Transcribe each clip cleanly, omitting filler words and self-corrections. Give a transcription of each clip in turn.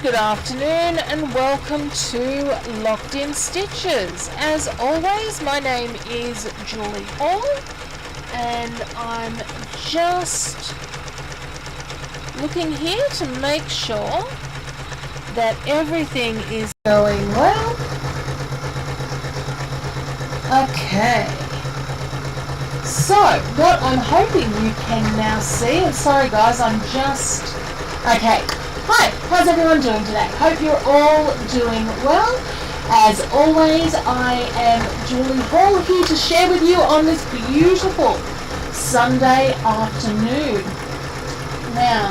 Good afternoon and welcome to Locked In Stitches. As always, my name is Julie Hall and I'm just looking here to make sure that everything is going well. Okay. So, what I'm hoping you can now see, I'm sorry guys, okay. Hi, how's everyone doing today? Hope you're all doing well. As always, I am Julie Hall here to share with you on this beautiful Sunday afternoon. Now,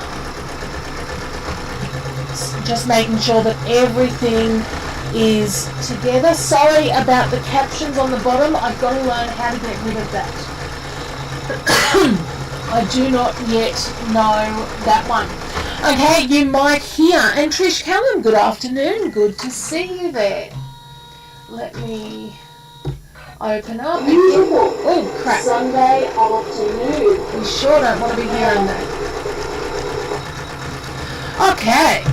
just making sure that everything is together. Sorry about the captions on the bottom. I've got to learn how to get rid of that. I do not yet know that one. Okay, you might hear. And Trish Callum, good afternoon. Good to see you there. Let me open up. Oh, crap. Sunday afternoon. We sure don't want to be hearing that. Okay.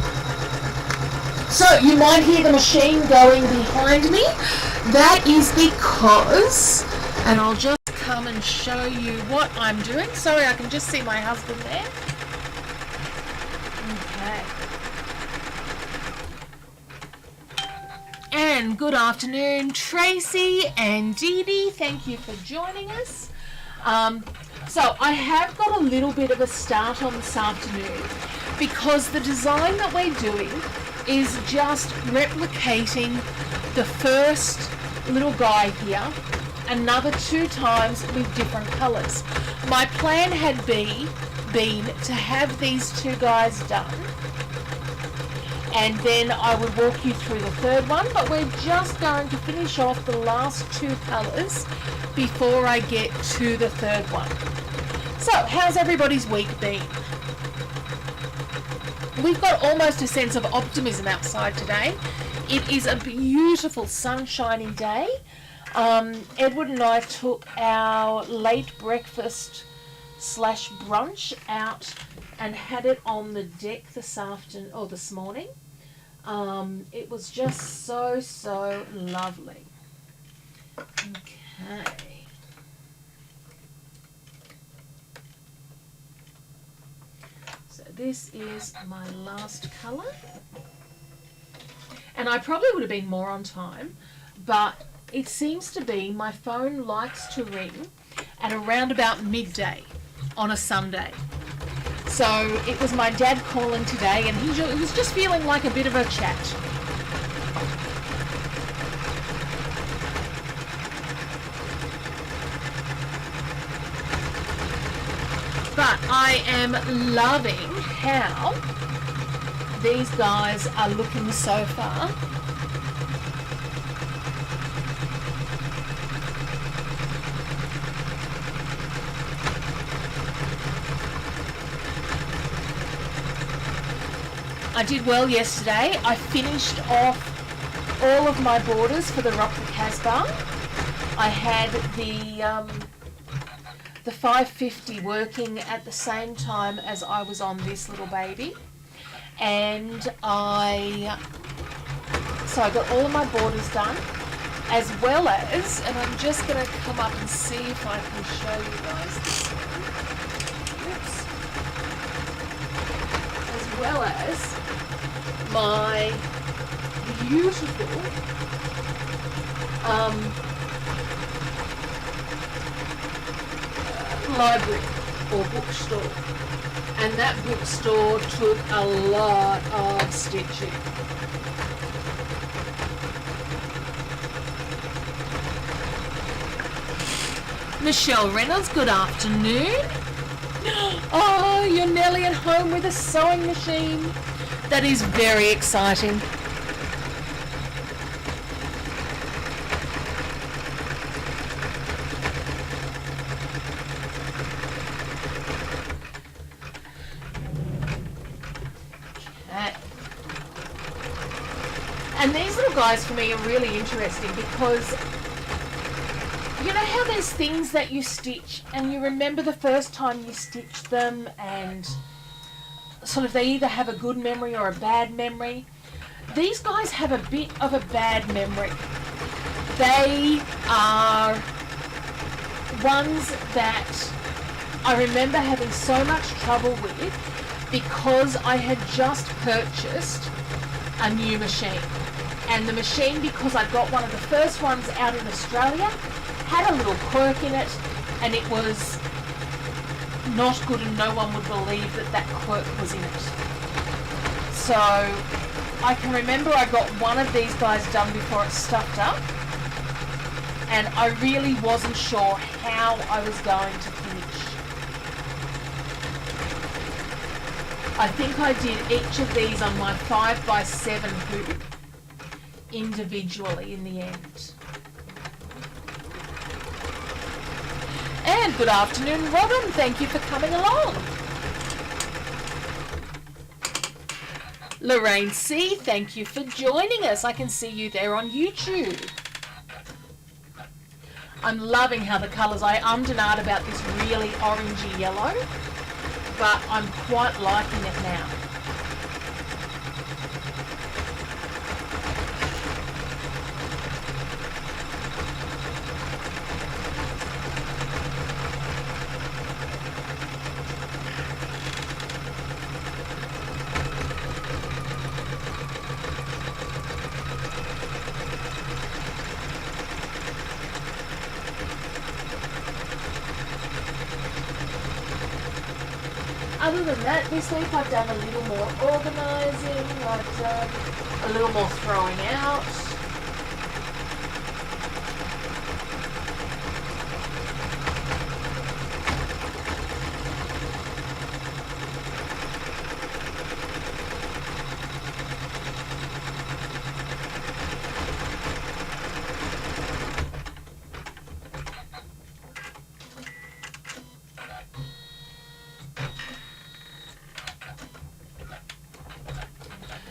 So, you might hear the machine going behind me. That is because, and I'll just come and show you what I'm doing. Sorry, I can just see my husband there. Okay. And good afternoon, Tracy and Dee Dee. Thank you for joining us. So I have got a little bit of a start on this afternoon because the design that we're doing is just replicating the first little guy here another 2 times with different colours. My plan had been to have these 2 guys done and then I would walk you through the third one, but we're just going to finish off the last 2 colours before I get to the third one. So, how's everybody's week been? We've got almost a sense of optimism outside today. It is a beautiful sunshiny day. Edward and I took our late breakfast / brunch out and had it on the deck this morning. It was just so lovely. Okay. So this is my last colour. And I probably would have been more on time, but it seems to be my phone likes to ring at around about midday on a Sunday. So it was my dad calling today and he was just feeling like a bit of a chat. But I am loving how these guys are looking so far. I did well yesterday. I finished off all of my borders for the Rock the Casbah. I had the 550 working at the same time as I was on this little baby. And I got all of my borders done, as well as, and I'm just going to come up and see if I can show you guys this one. Oops. As well as my beautiful library or bookstore, and that bookstore took a lot of stitching. Michelle Reynolds, good afternoon. Oh, you're nearly at home with a sewing machine. That is very exciting. Okay. And these little guys for me are really interesting because you know how there's things that you stitch and you remember the first time you stitched them and sort of, they either have a good memory or a bad memory. These guys have a bit of a bad memory. They are ones that I remember having so much trouble with because I had just purchased a new machine. And the machine, because I got one of the first ones out in Australia, had a little quirk in it, and it was not good, and no one would believe that that quirk was in it. So I can remember I got one of these guys done before it stuffed up, and I really wasn't sure how I was going to finish. I think I did each of these on my 5x7 hoop individually in the end. And good afternoon, Robin. Thank you for coming along. Lorraine C., thank you for joining us. I can see you there on YouTube. I'm loving how the colours, I ummed and ahed about this really orangey yellow, but I'm quite liking it now. Other than that, this week I've done a little more organising, I've done a little more throwing out.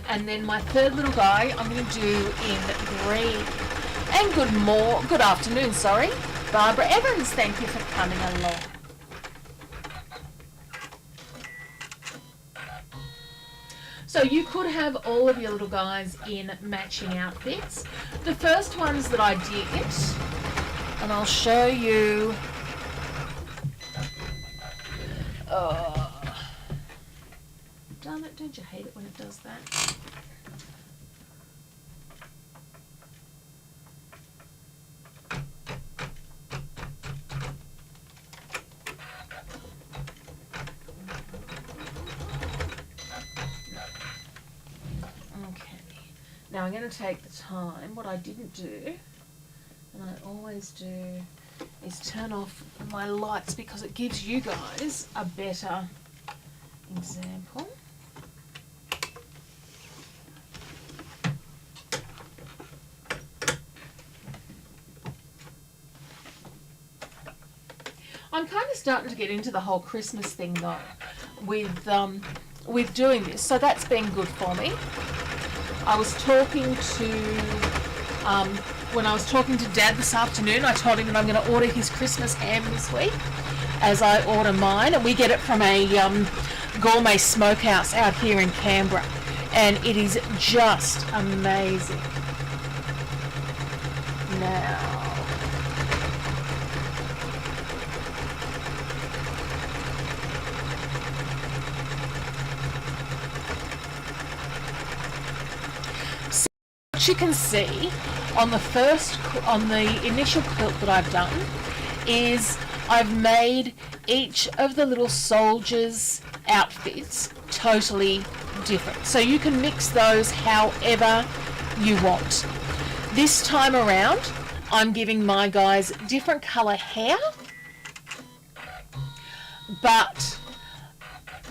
And then my third little guy I'm going to do in green. And good afternoon, sorry. Barbara Evans, thank you for coming along. So you could have all of your little guys in matching outfits. The first ones that I did, and I'll show you. Darn it, don't you hate it when it does that? Now I'm going to take the time. What I didn't do, and I always do, is turn off my lights because it gives you guys a better example. I'm kind of starting to get into the whole Christmas thing though, with doing this, so that's been good for me. I was talking to, when I was talking to Dad this afternoon, I told him that I'm going to order his Christmas ham this week, as I order mine, and we get it from a gourmet smokehouse out here in Canberra, and it is just amazing. Now, you can see on the initial quilt that I've done is I've made each of the little soldiers' outfits totally different. So you can mix those however you want. This time around, I'm giving my guys different colour hair,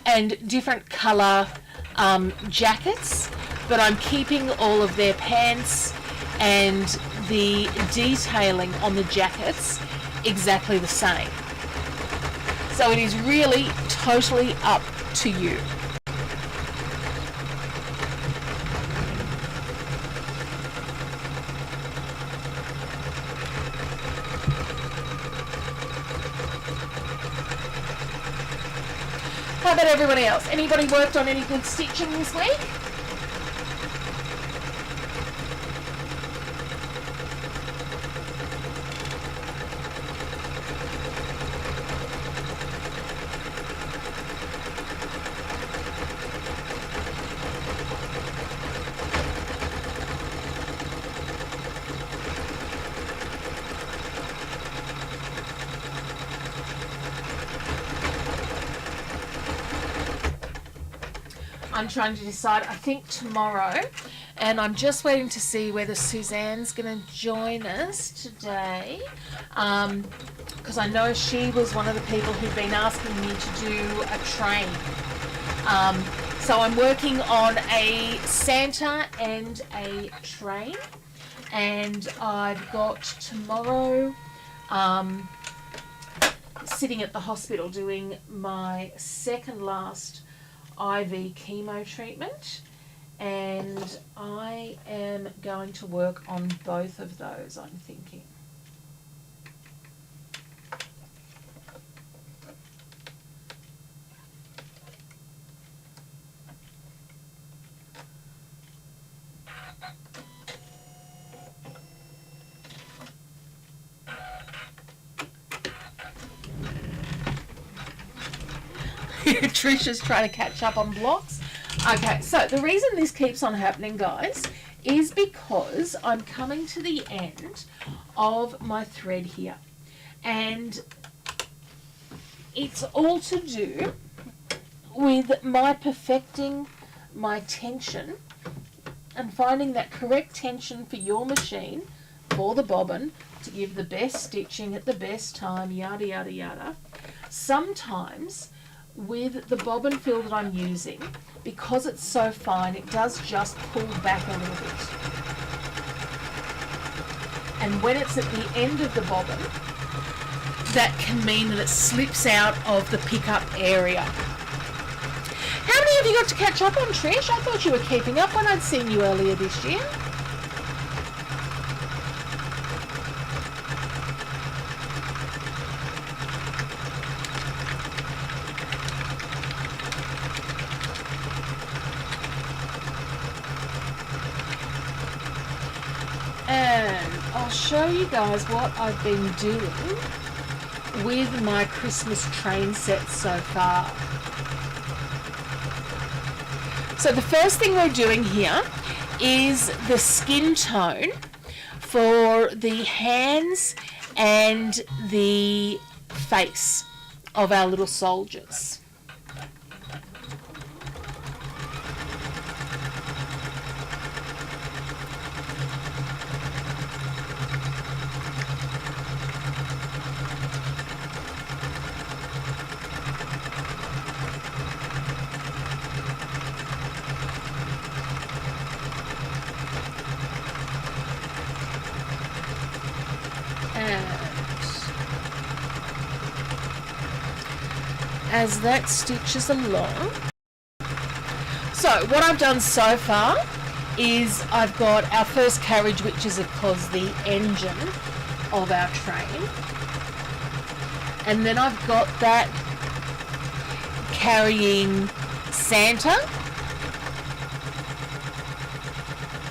and different colour jackets, but I'm keeping all of their pants and the detailing on the jackets exactly the same. So it is really totally up to you. How about everybody else? Anybody worked on any good stitching this week? I'm trying to decide, I think tomorrow, and I'm just waiting to see whether Suzanne's going to join us today, because I know she was one of the people who'd been asking me to do a train. So I'm working on a Santa and a train, and I've got tomorrow sitting at the hospital doing my second last IV chemo treatment, and I am going to work on both of those, I'm thinking. Trisha's trying to catch up on blocks. Okay, so the reason this keeps on happening, guys, is because I'm coming to the end of my thread here. And it's all to do with my perfecting my tension and finding that correct tension for your machine, for the bobbin, to give the best stitching at the best time, yada, yada, yada. Sometimes with the bobbin fill that I'm using, because it's so fine, it does just pull back a little bit. And when it's at the end of the bobbin, that can mean that it slips out of the pickup area. How many have you got to catch up on, Trish? I thought you were keeping up when I'd seen you earlier this year. And I'll show you guys what I've been doing with my Christmas train set so far. So the first thing we're doing here is the skin tone for the hands and the face of our little soldiers. As that stitches along. So what I've done so far is I've got our first carriage, which is of course the engine of our train, and then I've got that carrying Santa,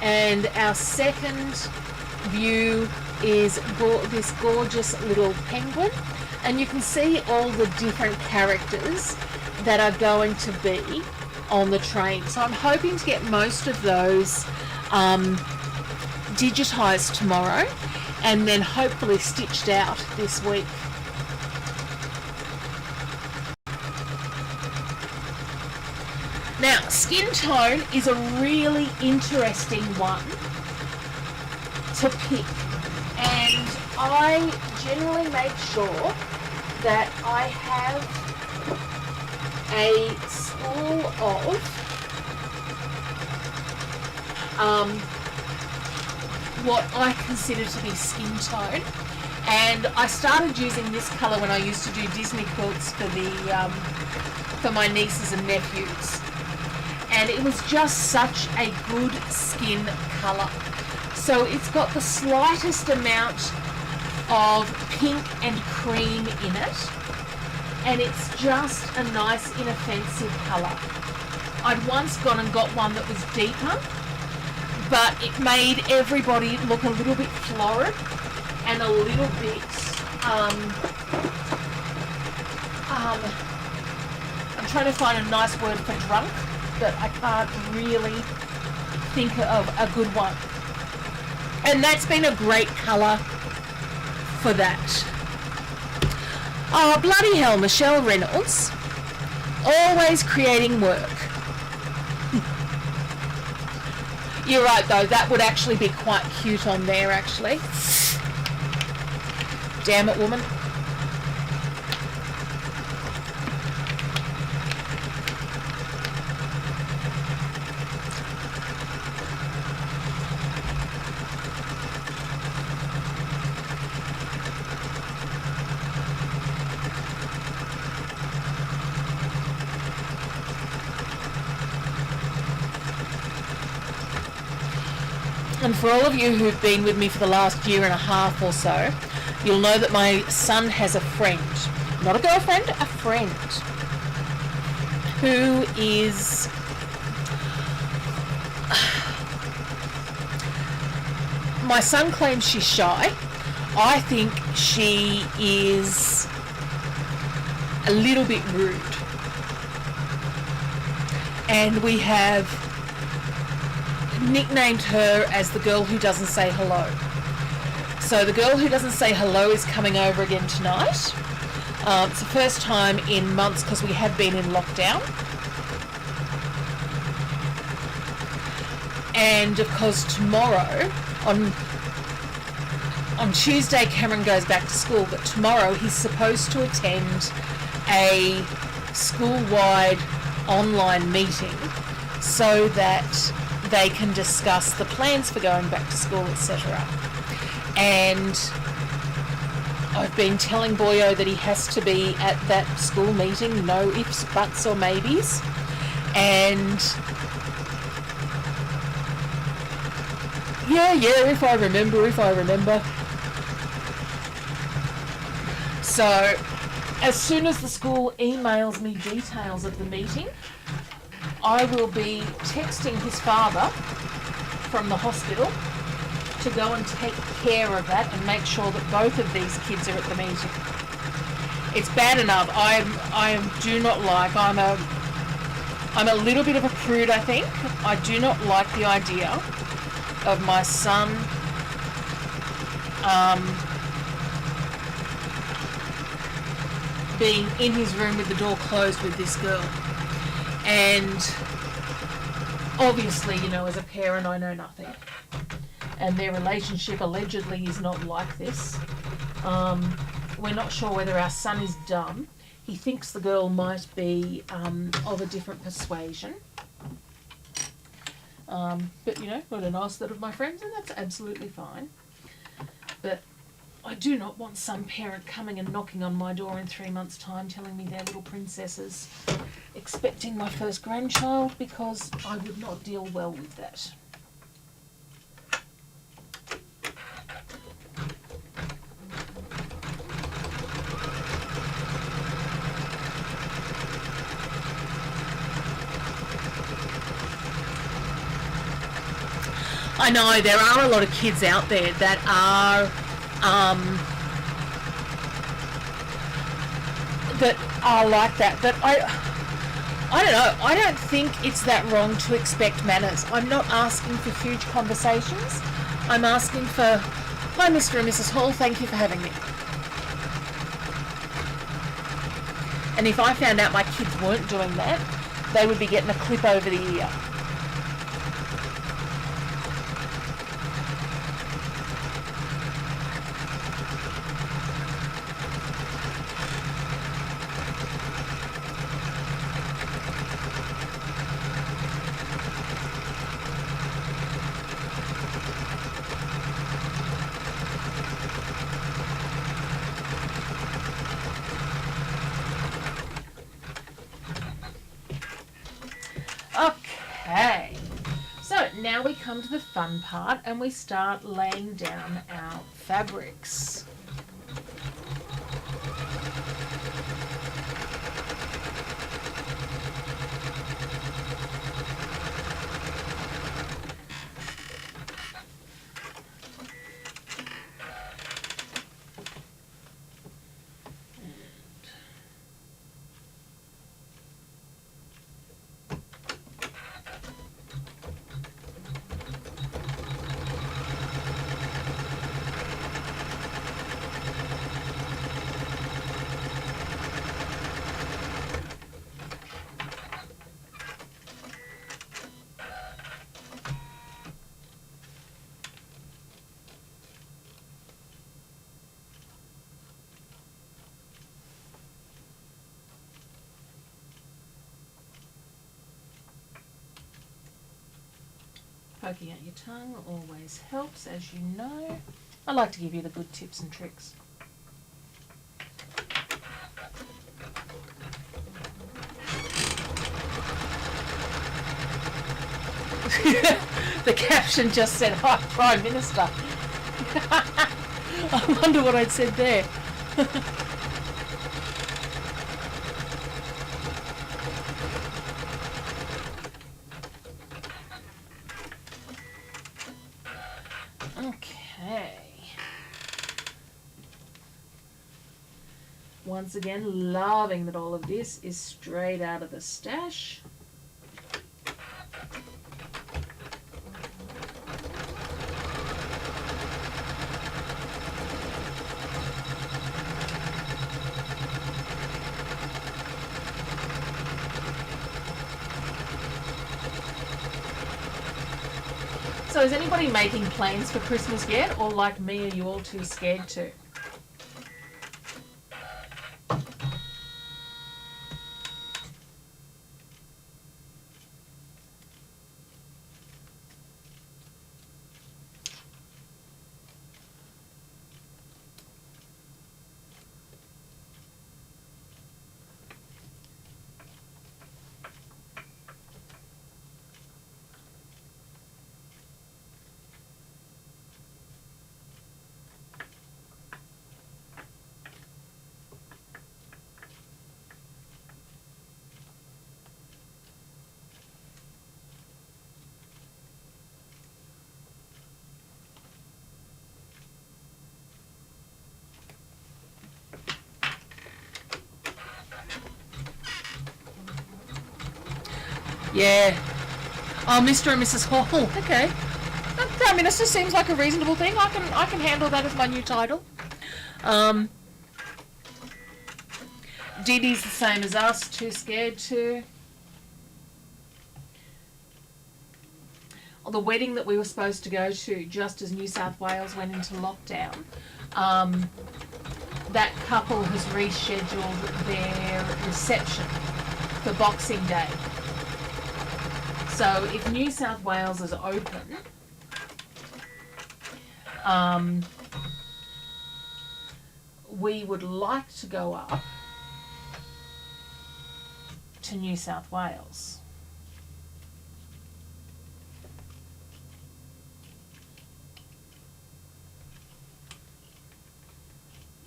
and our second view is this gorgeous little penguin. And you can see all the different characters that are going to be on the train. So I'm hoping to get most of those digitized tomorrow and then hopefully stitched out this week. Now, skin tone is a really interesting one to pick, and I generally make sure that I have a spool of what I consider to be skin tone, and I started using this colour when I used to do Disney quilts for my nieces and nephews, and it was just such a good skin colour. So it's got the slightest amount of pink and cream in it, and it's just a nice inoffensive colour. I'd once gone and got one that was deeper, but it made everybody look a little bit florid and a little bit I'm trying to find a nice word for drunk, but I can't really think of a good one. And that's been a great colour for that. Oh, bloody hell, Michelle Reynolds. Always creating work. You're right, though. That would actually be quite cute on there, actually. Damn it, woman. And for all of you who've been with me for the last year and a half or so, you'll know that my son has a friend, not a girlfriend, a friend, who is my son claims she's shy. I think she is a little bit rude. And we have nicknamed her as the girl who doesn't say hello. So the girl who doesn't say hello is coming over again tonight. It's the first time in months because we have been in lockdown. And of course tomorrow, on Tuesday Cameron goes back to school, but tomorrow he's supposed to attend a school-wide online meeting so that they can discuss the plans for going back to school, etc. And I've been telling Boyo that he has to be at that school meeting, no ifs, buts or maybes. And yeah, if I remember. So as soon as the school emails me details of the meeting, I will be texting his father from the hospital to go and take care of that and make sure that both of these kids are at the meeting. It's bad enough. I'm a little bit of a prude, I think. I do not like the idea of my son being in his room with the door closed with this girl. And obviously, you know, as a parent, I know nothing. And their relationship allegedly is not like this. We're not sure whether our son is dumb. He thinks the girl might be of a different persuasion. But, you know, not an ask that of my friends, and that's absolutely fine. But I do not want some parent coming and knocking on my door in 3 months' time telling me they're little princesses expecting my first grandchild, because I would not deal well with that. I know there are a lot of kids out there that are like that, but I don't know. I don't think it's that wrong to expect manners. I'm not asking for huge conversations. I'm asking for, hi Mr. and Mrs. Hall, thank you for having me. And if I found out my kids weren't doing that, they would be getting a clip over the ear. Okay, so now we come to the fun part and we start laying down our fabrics. Poking out your tongue always helps, as you know. I like to give you the good tips and tricks. The caption just said, "Hi, Prime Minister." I wonder what I'd said there. Okay. Once again, loving that all of this is straight out of the stash. So is anybody making plans for Christmas yet, or like me, are you all too scared to? Yeah. Oh, Mr. and Mrs. Hall. Okay. Prime Minister seems like a reasonable thing. I can handle that as my new title. Dee Dee's the same as us. Too scared to. The wedding that we were supposed to go to just as New South Wales went into lockdown, that couple has rescheduled their reception for Boxing Day. So if New South Wales is open, we would like to go up to New South Wales.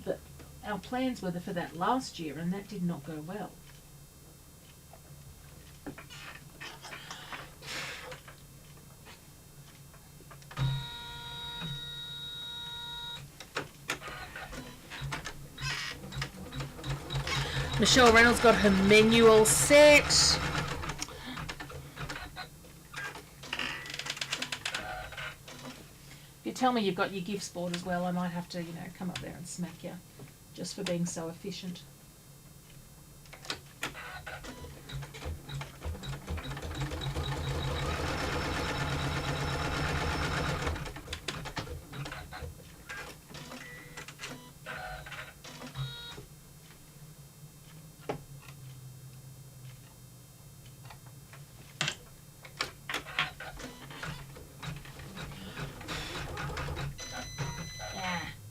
But our plans were for that last year, and that did not go well. Michelle Reynolds got her menu all set. If you tell me you've got your gifts board as well, I might have to, come up there and smack you just for being so efficient.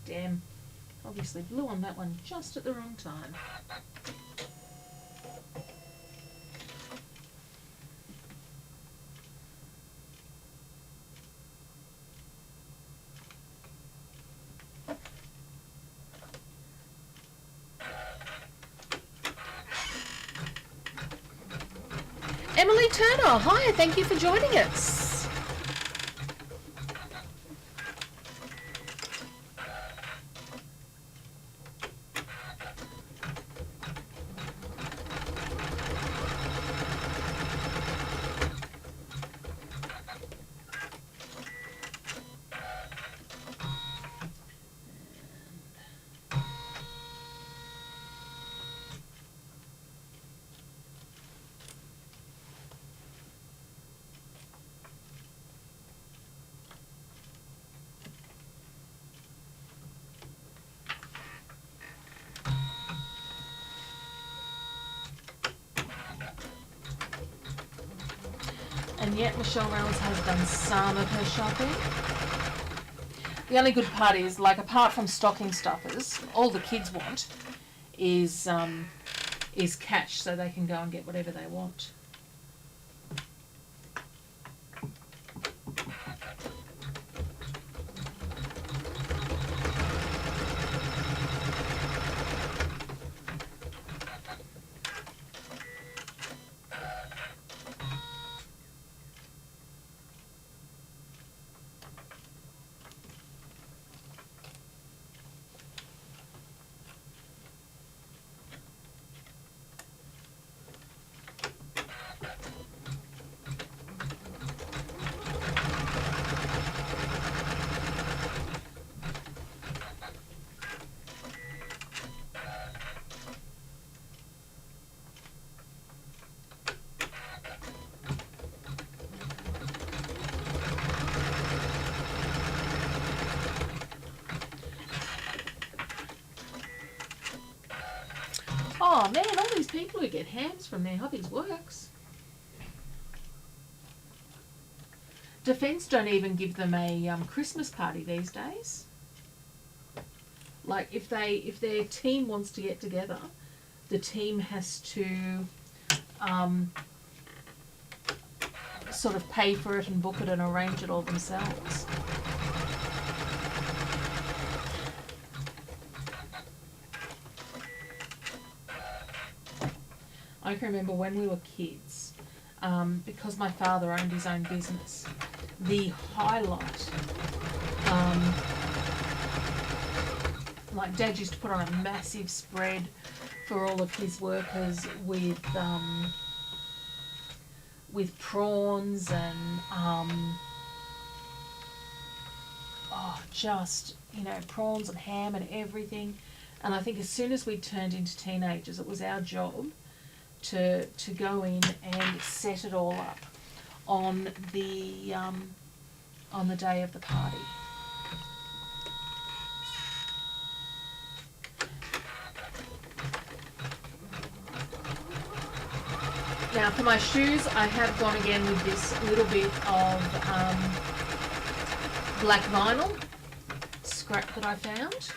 Damn. Obviously blew on that one just at the wrong time. Emily Turner, hi, thank you for joining us. yet Michelle Reynolds has done some of her shopping. The only good part is, like, apart from stocking stuffers, all the kids want is cash, so they can go and get whatever they want. Oh man, all these people who get hams from their Hobbies Works. Defence don't even give them a Christmas party these days. Like if their team wants to get together, the team has to sort of pay for it and book it and arrange it all themselves. I can remember when we were kids, because my father owned his own business, the highlight, like Dad used to put on a massive spread for all of his workers with prawns and just, you know, prawns and ham and everything. And I think as soon as we turned into teenagers, it was our job to go in and set it all up on the day of the party. Now for my shoes, I have gone again with this little bit of black vinyl scrap that I found.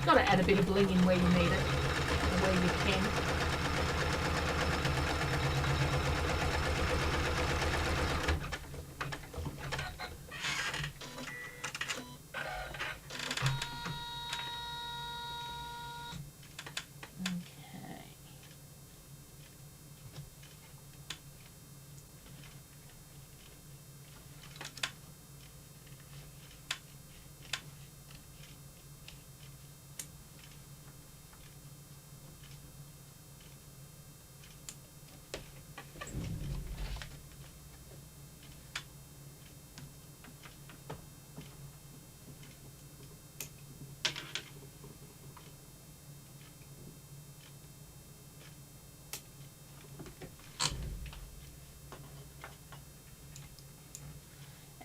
Got to add a bit of bling in where you need it, or where you can. Okay.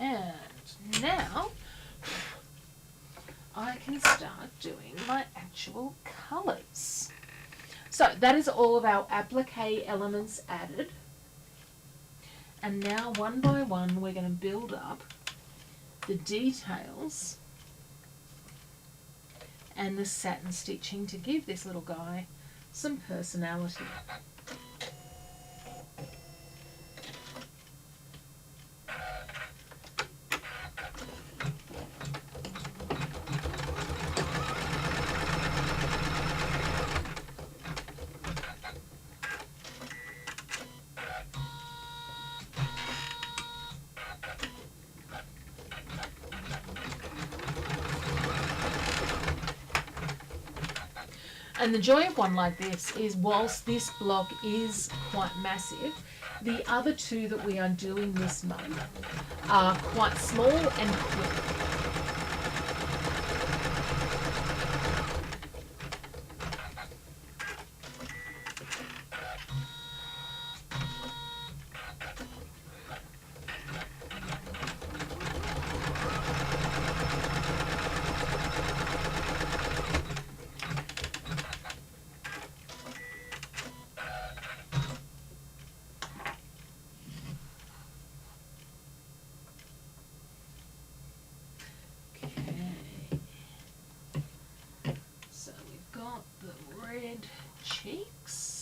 And now I can start doing my actual colours. So that is all of our applique elements added. And now one by one we're going to build up the details and the satin stitching to give this little guy some personality. And the joy of one like this is, whilst this block is quite massive, the other two that we are doing this month are quite small and quick. cheeks.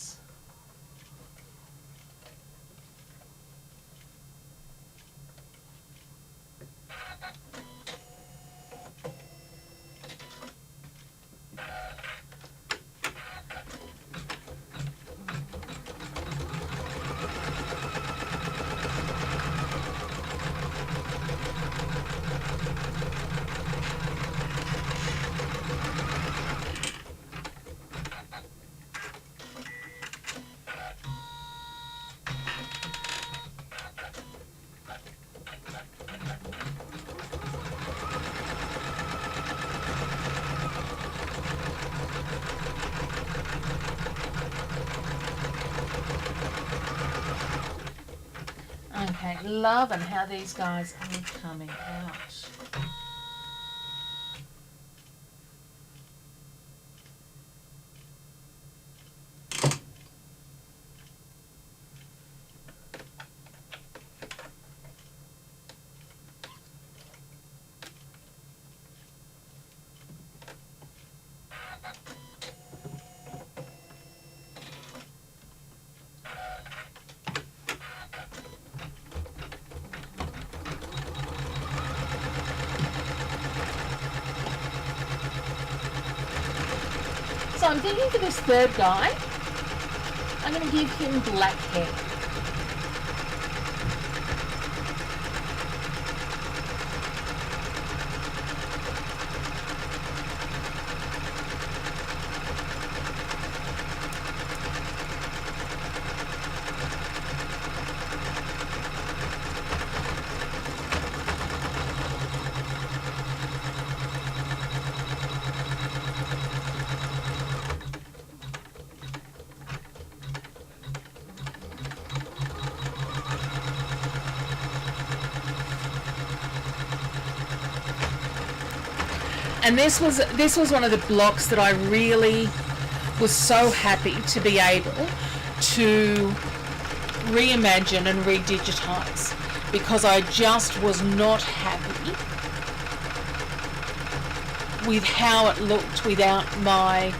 Okay, loving how these guys are coming out. So I'm thinking for this third guy, I'm going to give him black hair. And this was one of the blocks that I really was so happy to be able to reimagine and redigitize, because I just was not happy with how it looked without my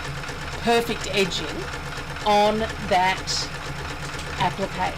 perfect edging on that applique.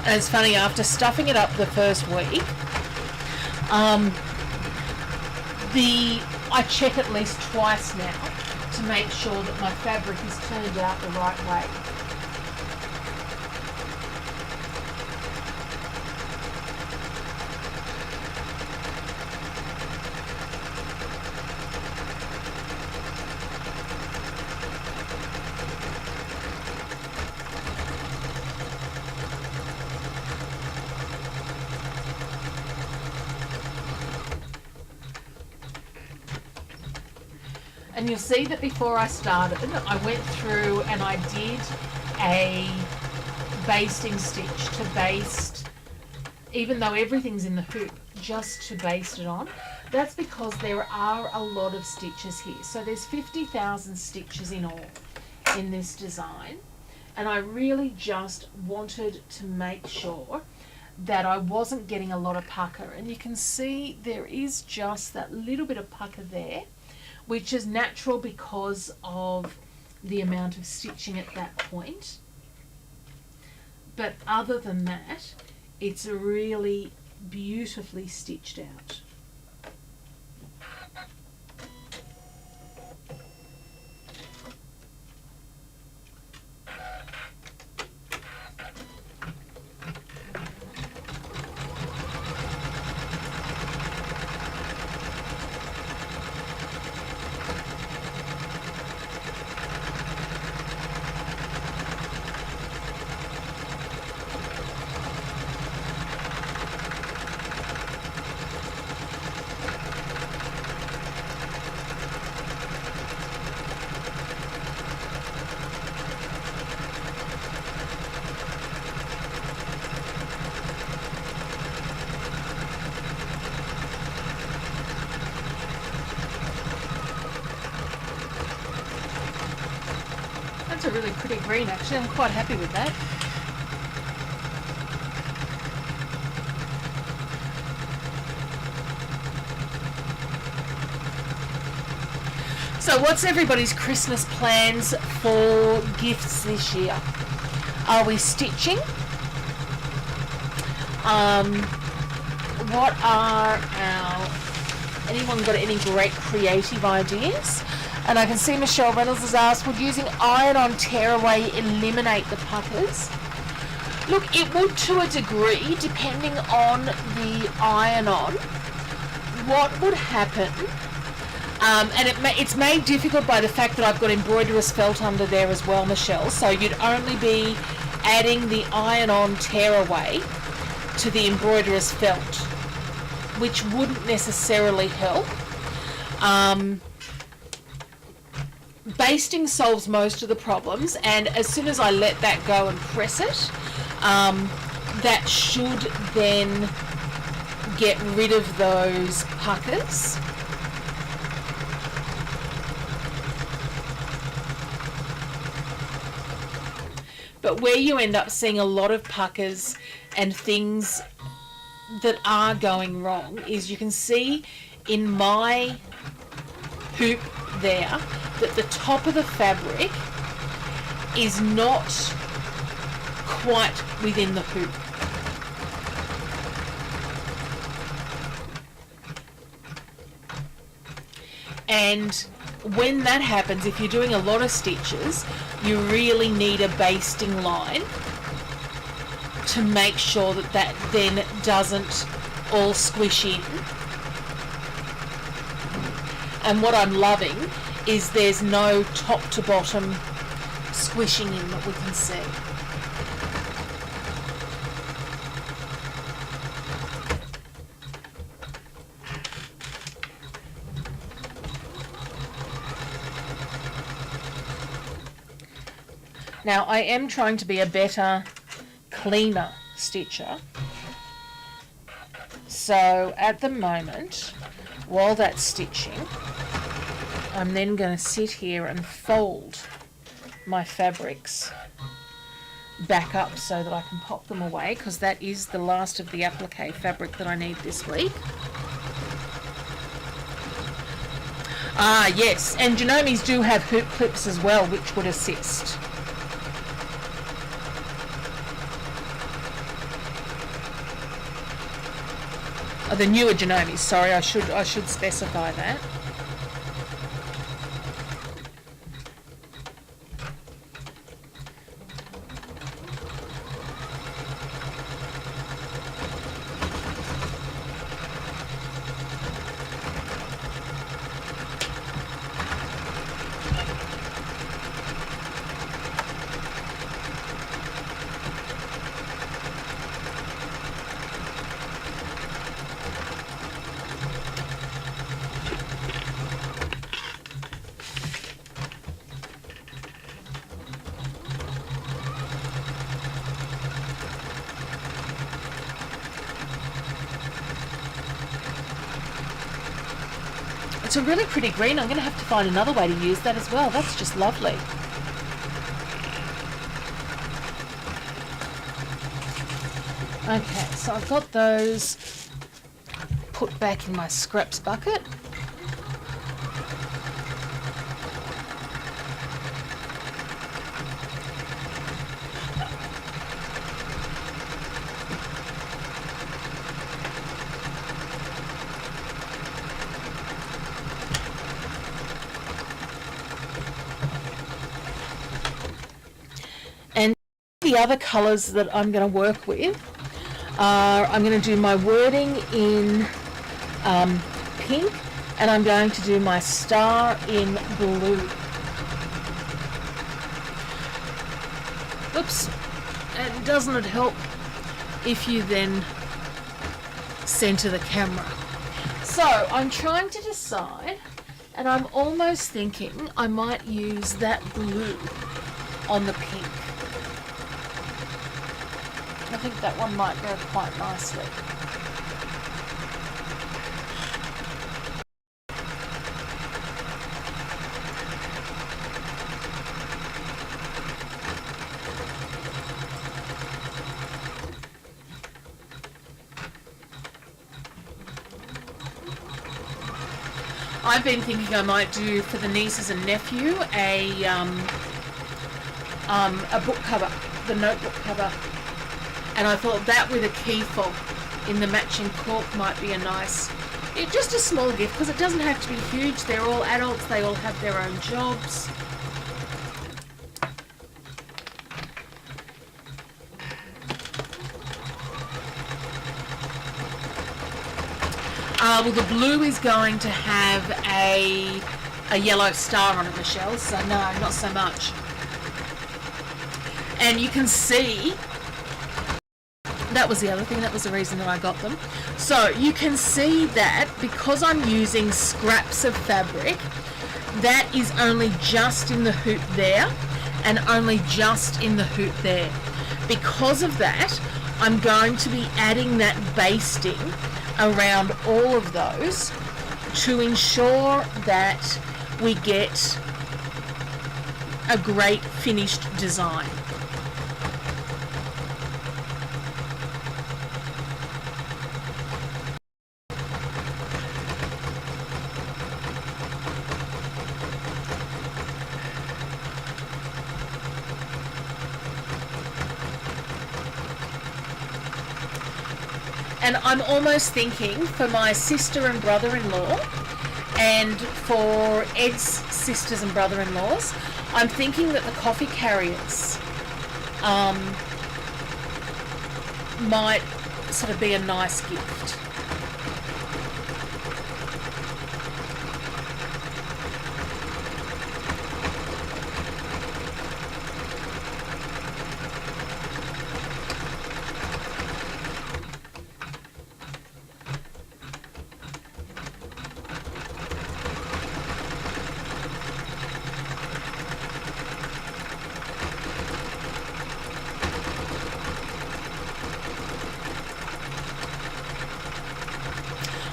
And it's funny, after stuffing it up the first week, I check at least twice now to make sure that my fabric is turned out the right way. And you'll see that before I started, I went through and I did a basting stitch to baste, even though everything's in the hoop, just to baste it on. That's because there are a lot of stitches here. So there's 50,000 stitches in all in this design. And I really just wanted to make sure that I wasn't getting a lot of pucker. And you can see there is just that little bit of pucker there, which is natural because of the amount of stitching at that point. But other than that, it's really beautifully stitched out. That's a really pretty green, actually. I'm quite happy with that. So what's everybody's Christmas plans for gifts this year? Are we stitching? What are our... Anyone got any great creative ideas? And I can see Michelle Reynolds has asked, would using iron-on tearaway eliminate the puckers? Look, it would to a degree, depending on the iron-on. What would happen, and it's made difficult by the fact that I've got embroiderous felt under there as well, Michelle, so you'd only be adding the iron-on tearaway to the embroiderous felt, which wouldn't necessarily help. Basting solves most of the problems, and as soon as I let that go and press it, that should then get rid of those puckers. But where you end up seeing a lot of puckers and things that are going wrong is you can see in my hoop there that the top of the fabric is not quite within the hoop. And when that happens, if you're doing a lot of stitches, you really need a basting line to make sure that that then doesn't all squish in. And what I'm loving is there's no top to bottom squishing in that we can see. Now I am trying to be a better, cleaner stitcher. So at the moment, while that's stitching, I'm then going to sit here and fold my fabrics back up so that I can pop them away, because that is the last of the applique fabric that I need this week. Ah, yes, and Janomis do have hoop clips as well, which would assist. Oh, the newer Janomis, sorry, I should specify that. It's a really pretty green. I'm going to have to find another way to use that as well. That's just lovely. Okay, so I've got those put back in my scraps bucket. The other colours that I'm going to work with are, I'm going to do my wording in pink, and I'm going to do my star in blue. Oops, and doesn't it help if you then centre the camera? So I'm trying to decide, and I'm almost thinking I might use that blue on the pink. I think that one might go quite nicely. I've been thinking I might do for the nieces and nephew a book cover, the notebook cover, and I thought that with a key fob in the matching cork might be a nice, just a small gift, because it doesn't have to be huge. They're all adults, they all have their own jobs. Well, the blue is going to have a yellow star on it, Michelle, so no, not so much. And you can see, that was the other thing, that was the reason that I got them. So you can see that because I'm using scraps of fabric, that is only just in the hoop there and only just in the hoop there. Because of that, I'm going to be adding that basting around all of those to ensure that we get a great finished design. And I'm almost thinking for my sister and brother-in-law and for Ed's sisters and brother-in-laws, I'm thinking that the coffee carriers might sort of be a nice gift.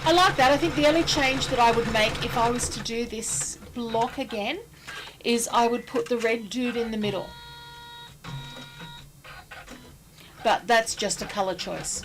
I like that. I think the only change that I would make if I was to do this block again is I would put the red dude in the middle. But that's just a colour choice.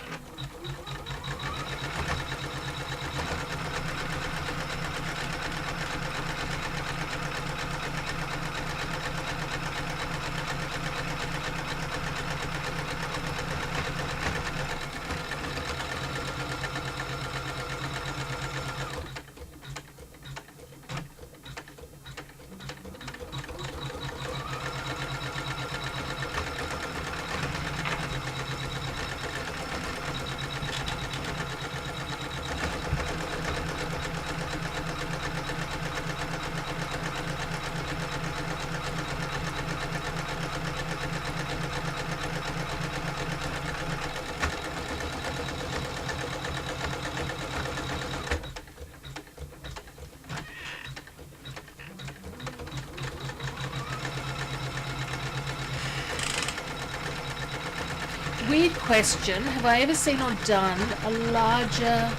Weird question. Have I ever seen or done a larger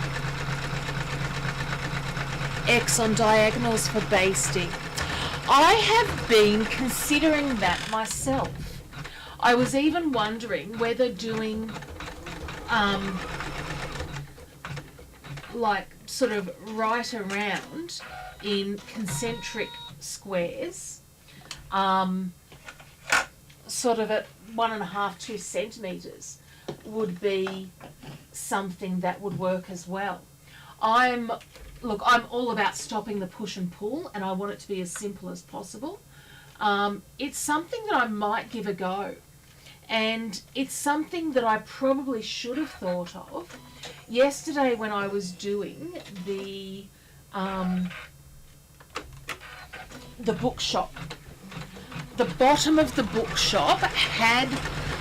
X on diagonals for basting? I have been considering that myself. I was even wondering whether doing like sort of right around in concentric squares, sort of at 1.5 to 2 centimeters would be something that would work as well. I'm all about stopping the push and pull, and I want it to be as simple as possible. It's something that I might give a go, and it's something that I probably should have thought of yesterday when I was doing the bookshop. The bottom of the bookshop had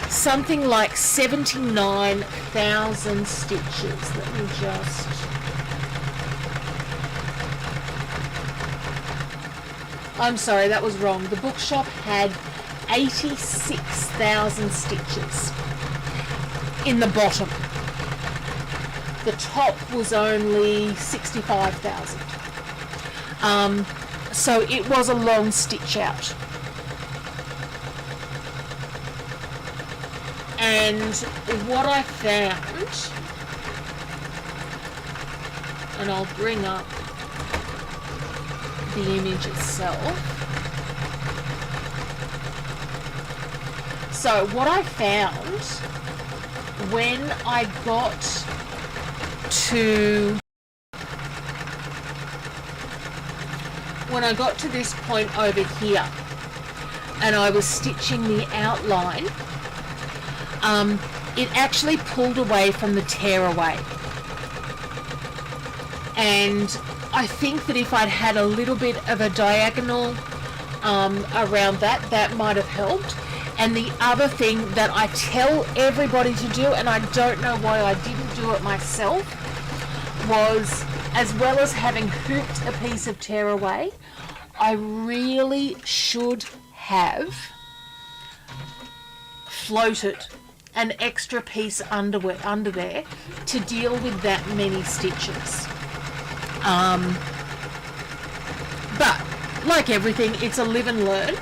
something like 79,000 stitches. Let me just... I'm sorry, that was wrong. The bookshop had 86,000 stitches in the bottom. The top was only 65,000. So it was a long stitch out. And what I found, and I'll bring up the image itself. So what I found when I got to this point over here and I was stitching the outline, it actually pulled away from the tear away. And I think that if I'd had a little bit of a diagonal around that, that might have helped. And the other thing that I tell everybody to do, and I don't know why I didn't do it myself, was, as well as having hooped a piece of tear away, I really should have floated an extra piece under there to deal with that many stitches. But like everything, it's a live and learn.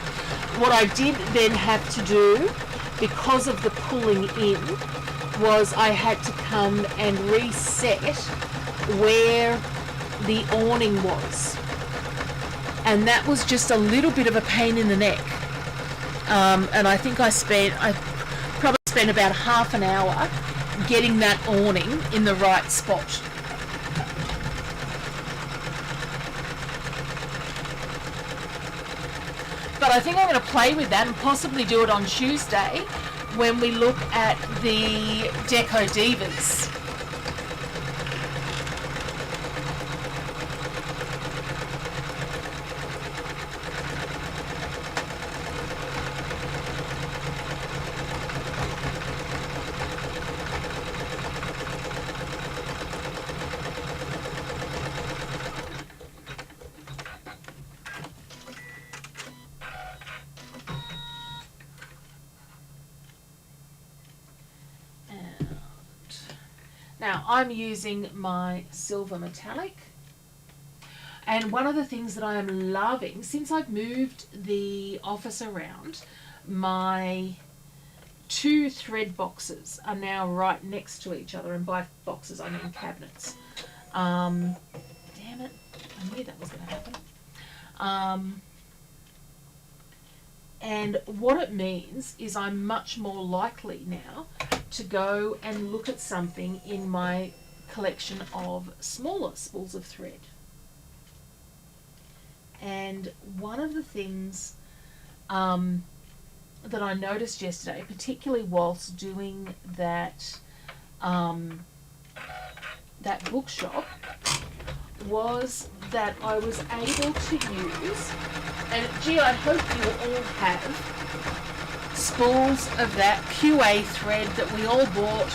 What I did then have to do, because of the pulling in, was I had to come and reset where the awning was. And that was just a little bit of a pain in the neck. And I think I probably spent about half an hour getting that awning in the right spot. But I think I'm going to play with that and possibly do it on Tuesday when we look at the Deco Divas. Now I'm using my silver metallic, and one of the things that I am loving, since I've moved the office around, my two thread boxes are now right next to each other, and by boxes I mean cabinets. Damn it, I knew that was going to happen. And what it means is I'm much more likely now to go and look at something in my collection of smaller spools of thread. And one of the things that I noticed yesterday, particularly whilst doing that that bookshop, was that I was able to use, and gee, I hope you all have spools of that QA thread that we all bought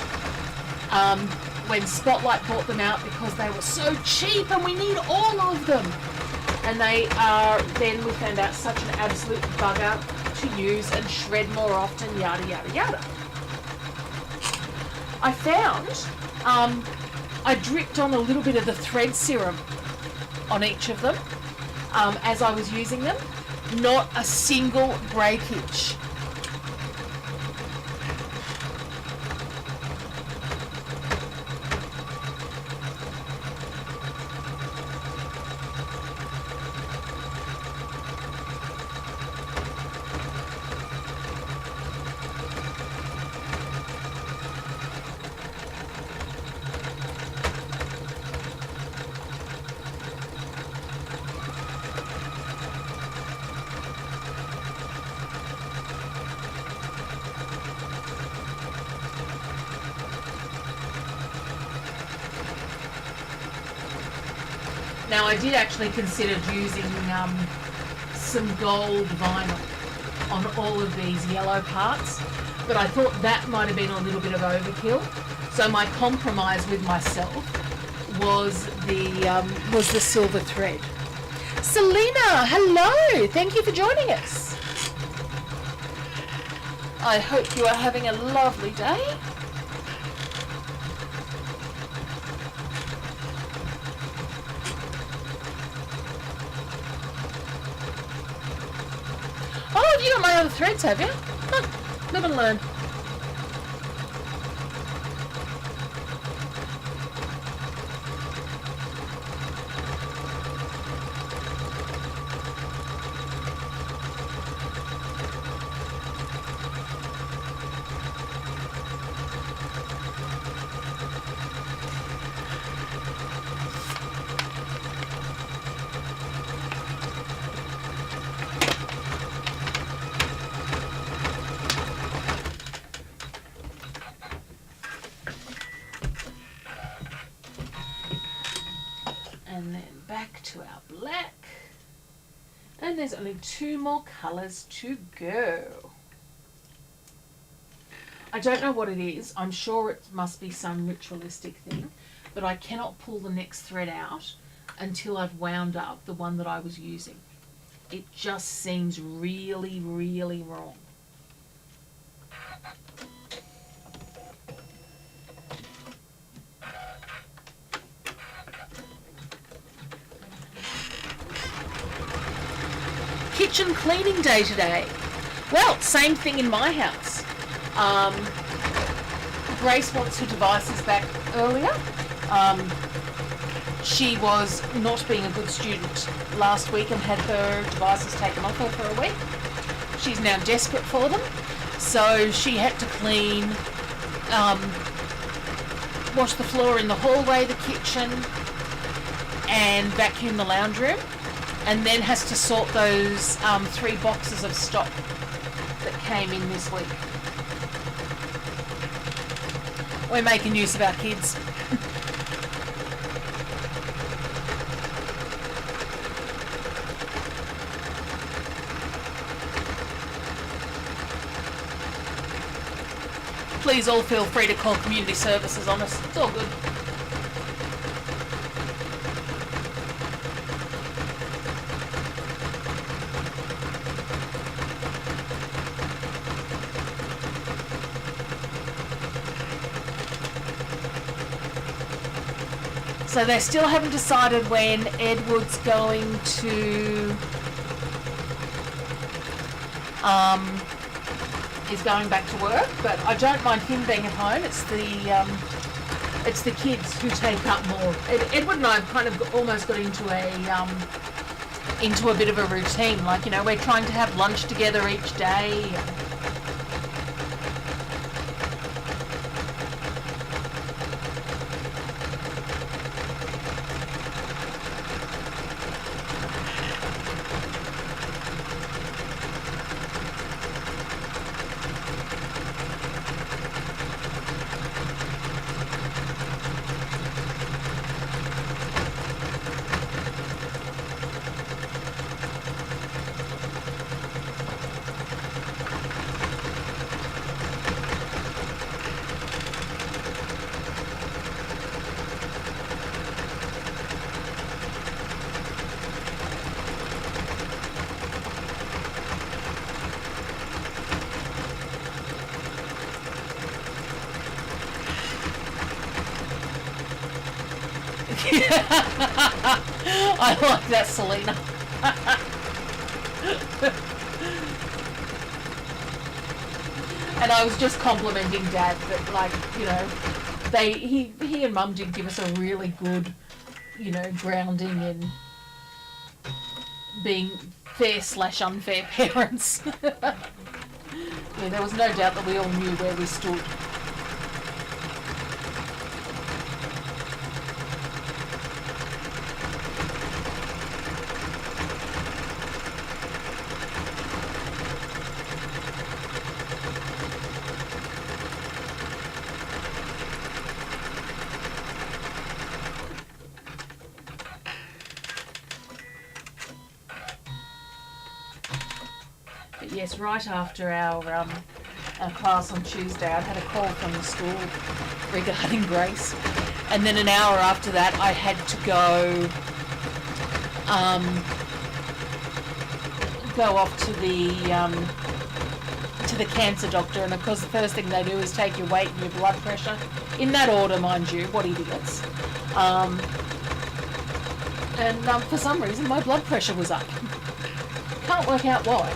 when Spotlight bought them out because they were so cheap and we need all of them. And they are, then we found out, such an absolute bugger to use and shred more often, yada yada yada. I found I dripped on a little bit of the thread serum on each of them as I was using them. Not a single breakage. Now I did actually consider using some gold vinyl on all of these yellow parts, but I thought that might have been a little bit of overkill. So my compromise with myself was the silver thread. Selena, hello! Thank you for joining us. I hope you are having a lovely day. Oh, you got my other threads, have you? Huh, live and learn. And then back to our black. And there's only 2 more colours to go. I don't know what it is. I'm sure it must be some ritualistic thing, but I cannot pull the next thread out until I've wound up the one that I was using. It just seems really, really wrong. Kitchen cleaning day today. Well, same thing in my house. Grace wants her devices back earlier. She was not being a good student last week and had her devices taken off her for a week. She's now desperate for them. So she had to clean, wash the floor in the hallway, the kitchen, and vacuum the lounge room. And then has to sort those 3 boxes of stock that came in this week. We're making use of our kids. Please all feel free to call community services on us. It's all good. So they still haven't decided when Edward's going to is going back to work, but I don't mind him being at home. It's the kids who take up more. Edward and I have kind of almost got into a bit of a routine. Like, you know, we're trying to have lunch together each day. I like that, Selena. And I was just complimenting Dad that, like, you know, he and Mum did give us a really good, you know, grounding in being fair/unfair parents. Yeah, there was no doubt that we all knew where we stood. But yes, right after our class on Tuesday, I had a call from the school regarding Grace, and then an hour after that, I had to go off to the cancer doctor, and of course the first thing they do is take your weight and your blood pressure, in that order, mind you. What idiots! And for some reason, my blood pressure was up. Can't work out why.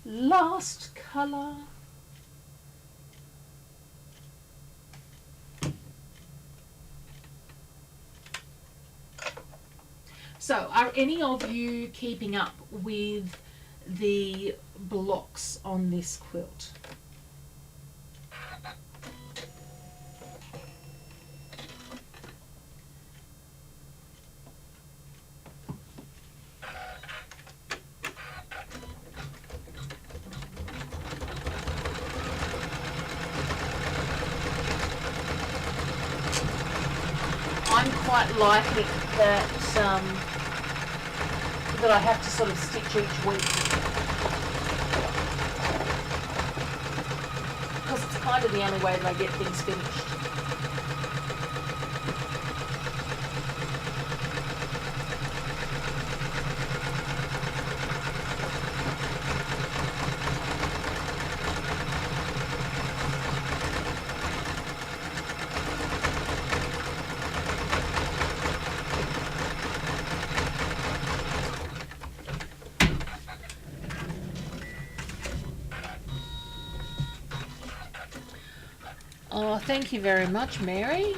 Last colour. So, are any of you keeping up with the blocks on this quilt? I'm quite liking that that I have to sort of stitch each week, because it's kind of the only way that I get things finished. Oh, thank you very much, Mary.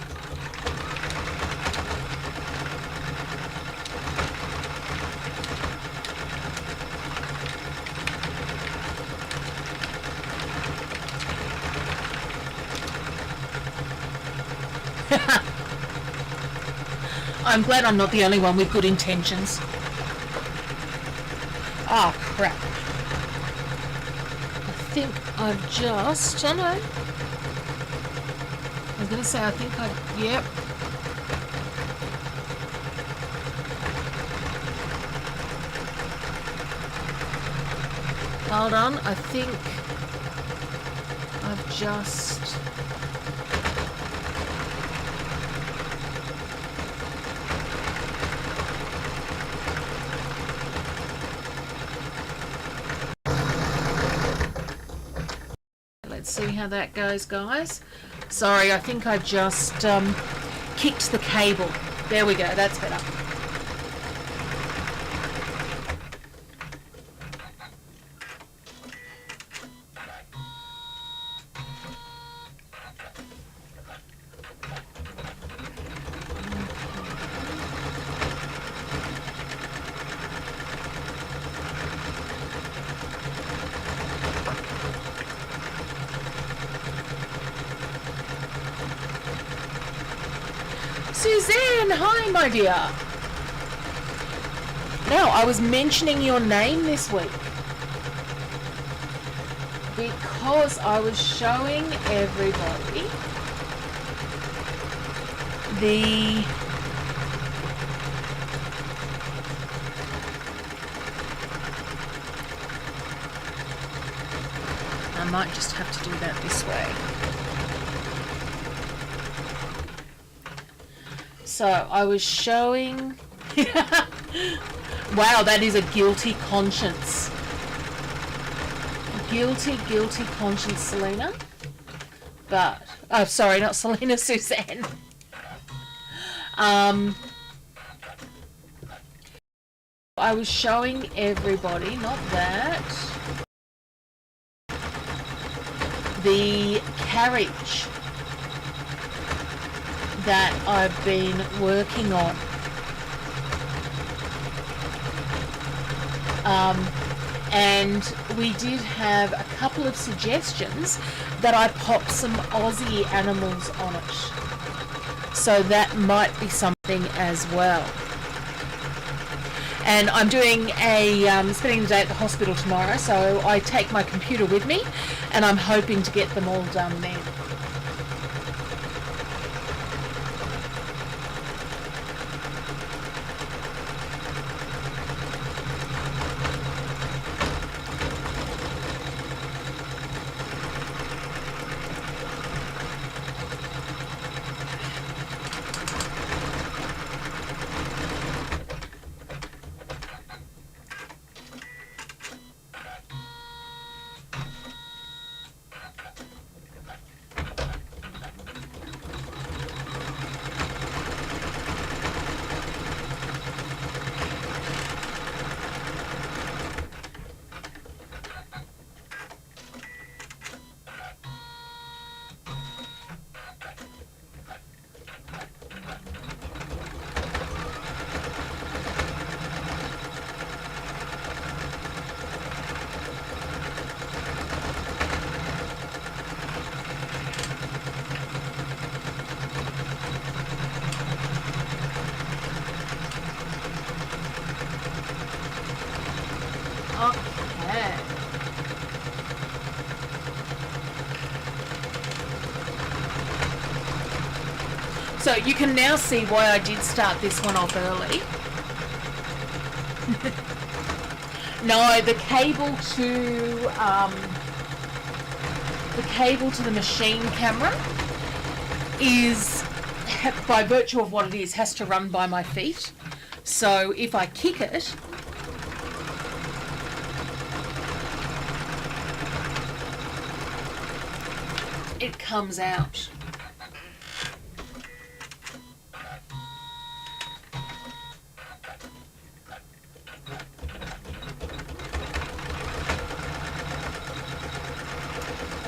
I'm glad I'm not the only one with good intentions. Oh, crap. I think I've just... I know. I was going to say, I think I've... Yep. Hold on. I think I've just... Let's see how that goes, guys. Sorry, I think I just kicked the cable. There we go, that's better. Suzanne, hi my dear. Now, I was mentioning your name this week because I was showing everybody the I might just have to do that this way. So I was showing... Wow, that is a guilty conscience. Guilty conscience, Selena. But... Oh, sorry, not Selena, Suzanne. I was showing everybody, not that, the carriage that I've been working on. And we did have a couple of suggestions that I pop some Aussie animals on it. So that might be something as well. And I'm doing a, spending the day at the hospital tomorrow, so I take my computer with me and I'm hoping to get them all done then. So you can now see why I did start this one off early. No, the cable to the machine camera is, by virtue of what it is, has to run by my feet. So if I kick it, it comes out.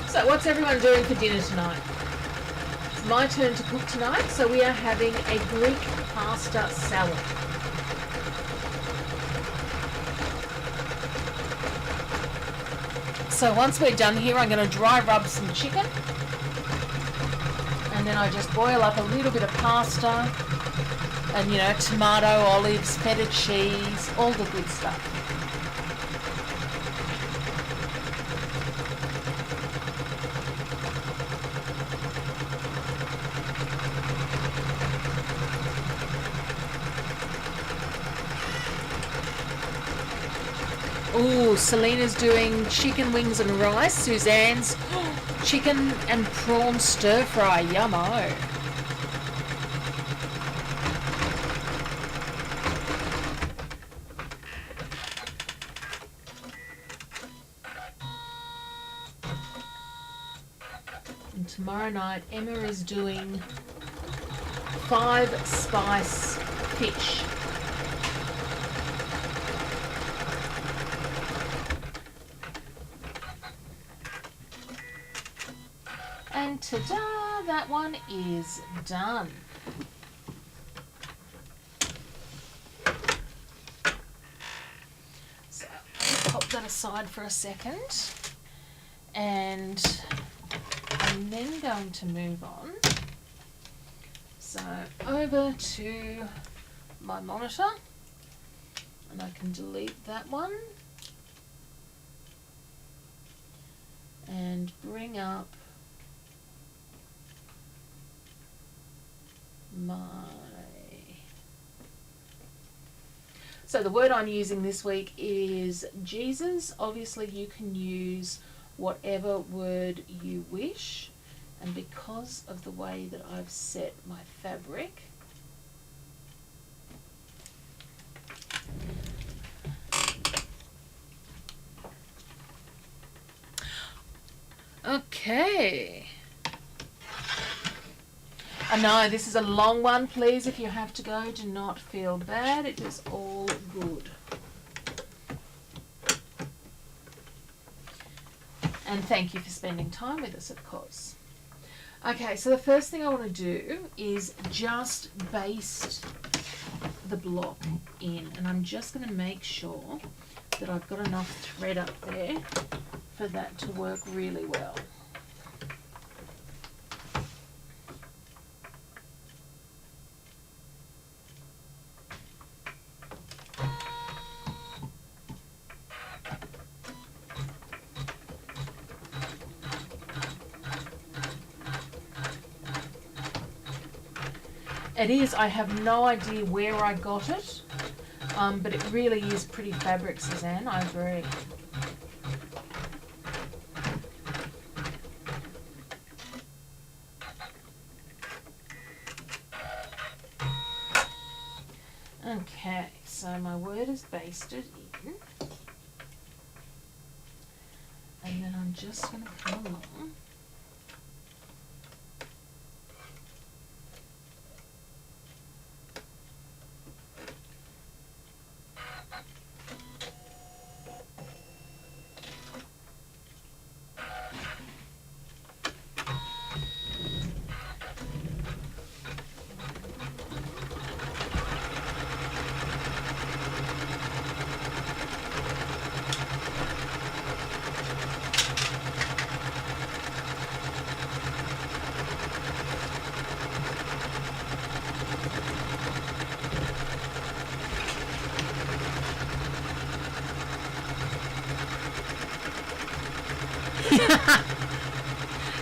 So what's everyone doing for dinner tonight? It's my turn to cook tonight, so we are having a Greek pasta salad. So once we're done here, I'm going to dry rub some chicken. And then I just boil up a little bit of pasta and, you know, tomato, olives, feta cheese, all the good stuff. Ooh, Selena's doing chicken wings and rice. Suzanne's chicken and prawn stir fry. Yummo. And tomorrow night, Emma is doing 5-spice fish. And ta-da, that one is done. So I'll pop that aside for a second. And I'm then going to move on. So over to my monitor. And I can delete that one. And bring up So the word I'm using this week is Jesus. Obviously you can use whatever word you wish, and because of the way that I've set my fabric, okay. No, this is a long one. Please, if you have to go, do not feel bad. It is all good. And thank you for spending time with us, of course. Okay, so the first thing I want to do is just baste the block in. And I'm just going to make sure that I've got enough thread up there for that to work really well. It is, I have no idea where I got it, but it really is pretty fabric, Suzanne, I agree. Okay, so my word is basted in, and then I'm just going to come along .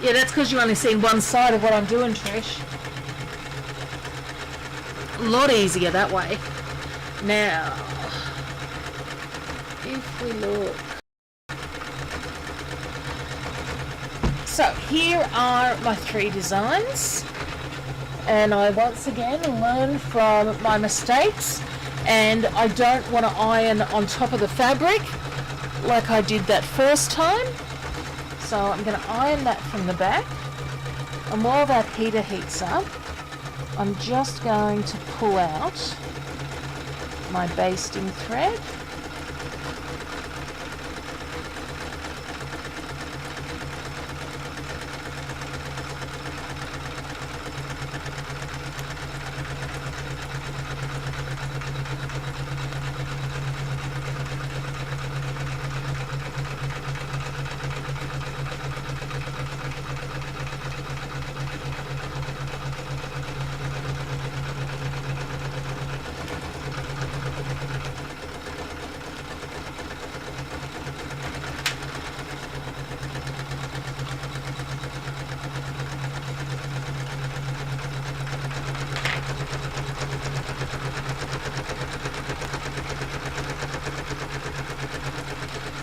Yeah, that's because you're only seeing one side of what I'm doing, Trish. A lot easier that way. Now, if we look. So here are my 3 designs. And I once again learned from my mistakes, and I don't want to iron on top of the fabric like I did that first time. So I'm going to iron that from the back, and while that heater heats up, I'm just going to pull out my basting thread.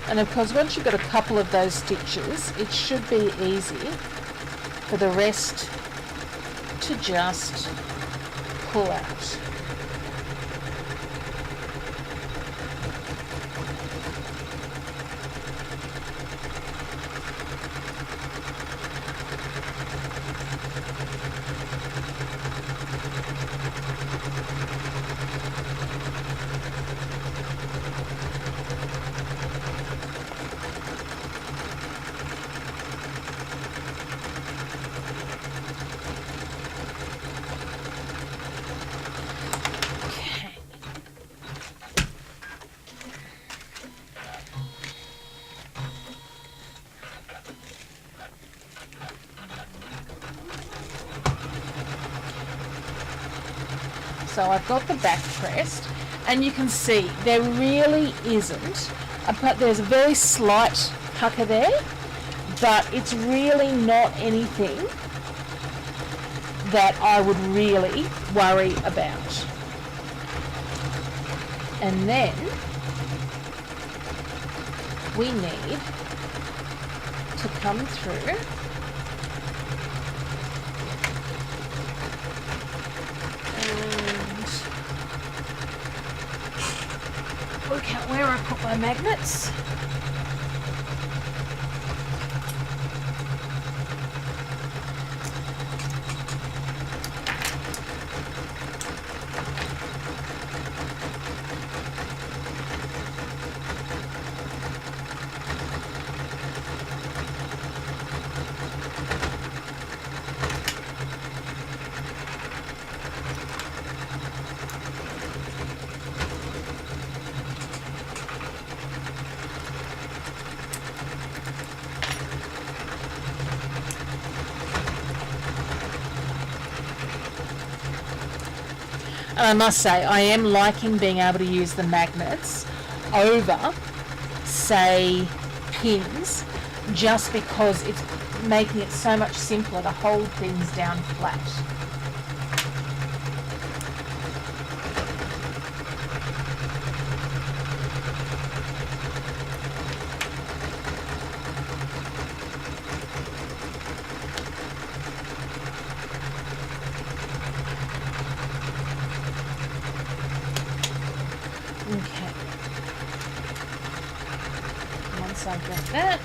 And of course, once you've got a couple of those stitches, it should be easy for the rest to just pull out. So I've got the back pressed, and you can see there really isn't, but there's a very slight pucker there, but it's really not anything that I would really worry about. And then we need to come through and work out where I put my magnets. And I must say, I am liking being able to use the magnets over, say, pins, just because it's making it so much simpler to hold things down flat. Okay. Once I've got that,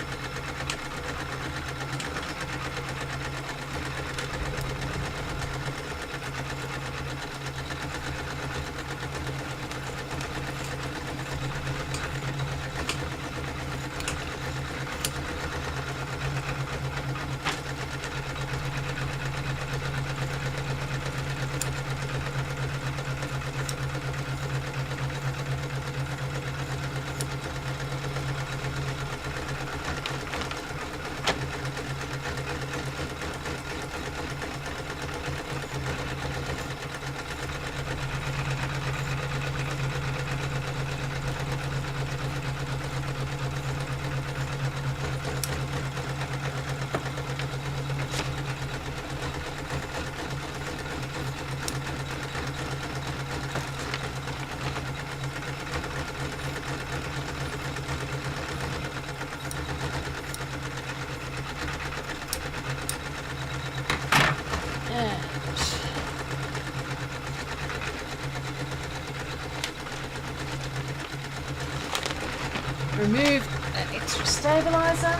remove that extra stabilizer.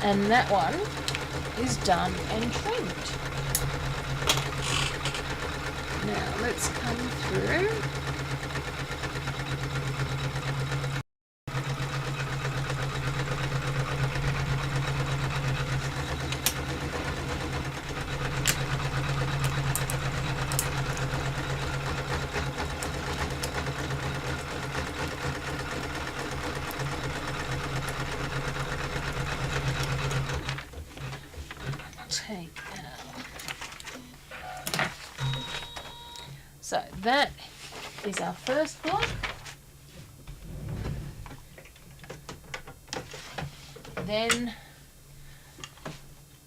And that one is done and trimmed. Now let's come through. Take out. So that is our first block. Then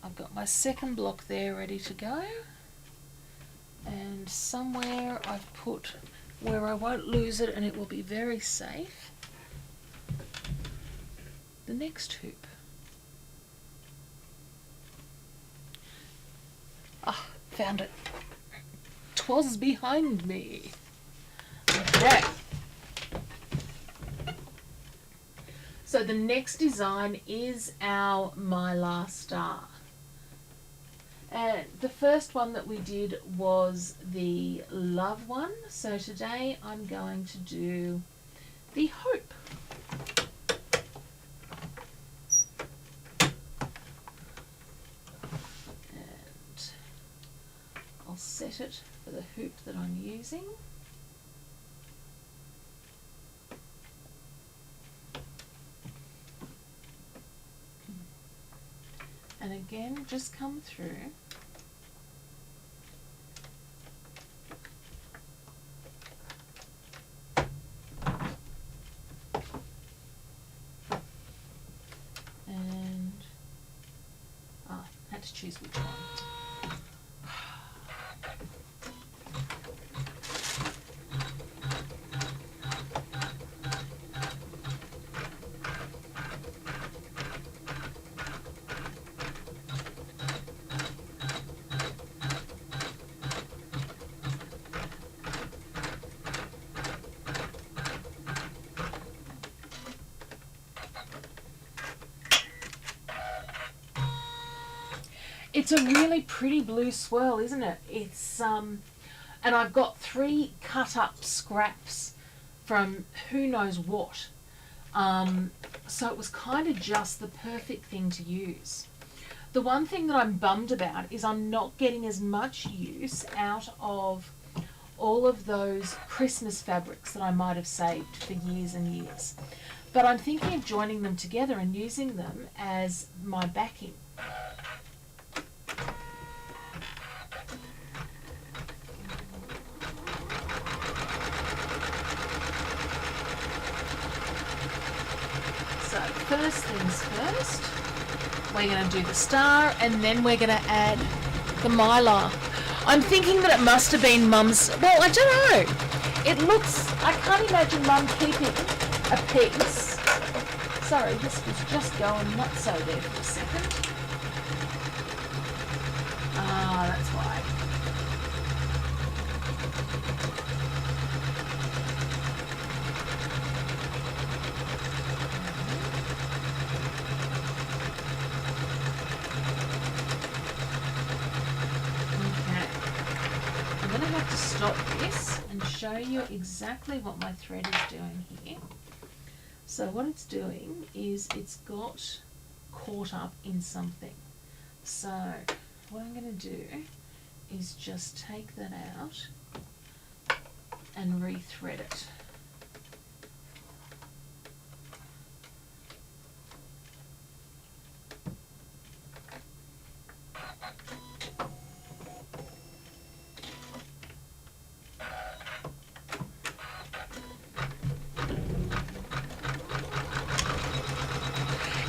I've got my second block there ready to go. And somewhere I've put where I won't lose it and it will be very safe, the next hoop. Ah, found it. 'Twas behind me. Okay. So the next design is our Mylar star. And the first one that we did was the love one. So today I'm going to do the hope. And I'll set it for the hoop that I'm using. And again, just come through. And had to choose which one. It's a really pretty blue swirl, isn't it? It's and I've got 3 cut up scraps from who knows what. So it was kind of just the perfect thing to use. The one thing that I'm bummed about is I'm not getting as much use out of all of those Christmas fabrics that I might have saved for years and years. But I'm thinking of joining them together and using them as my backing. So first things first, we're going to do the star and then we're going to add the Mylar. I'm thinking that it must have been Mum's, well, I don't know. It looks, I can't imagine Mum keeping a piece. Sorry, this was just going not so there for a second. Ah, that's why. I'm going to have to stop this and show you exactly what my thread is doing here. So what it's doing is it's got caught up in something. So what I'm going to do is just take that out and rethread it.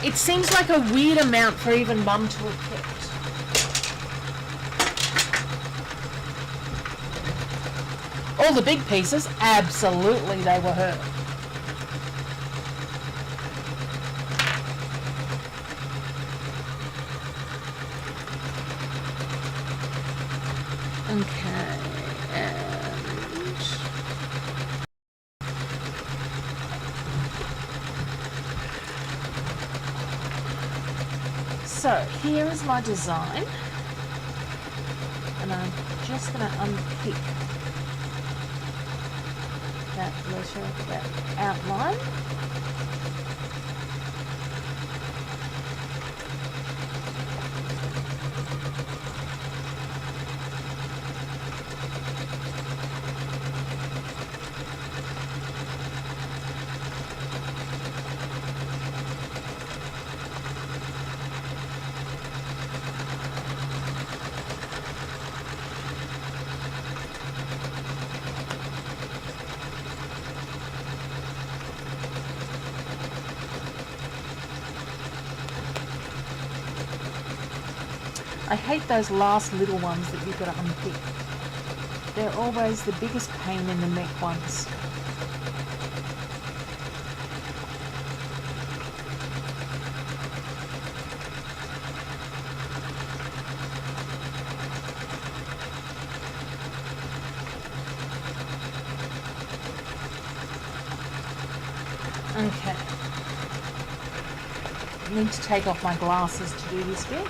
It seems like a weird amount for even Mum to have kept. All the big pieces, absolutely they were her. Okay, and So here is my design, and I'm just going to unpick that letter, that outline. I hate those last little ones that you've got to unpick. They're always the biggest pain in the neck ones. Okay. I need to take off my glasses to do this bit.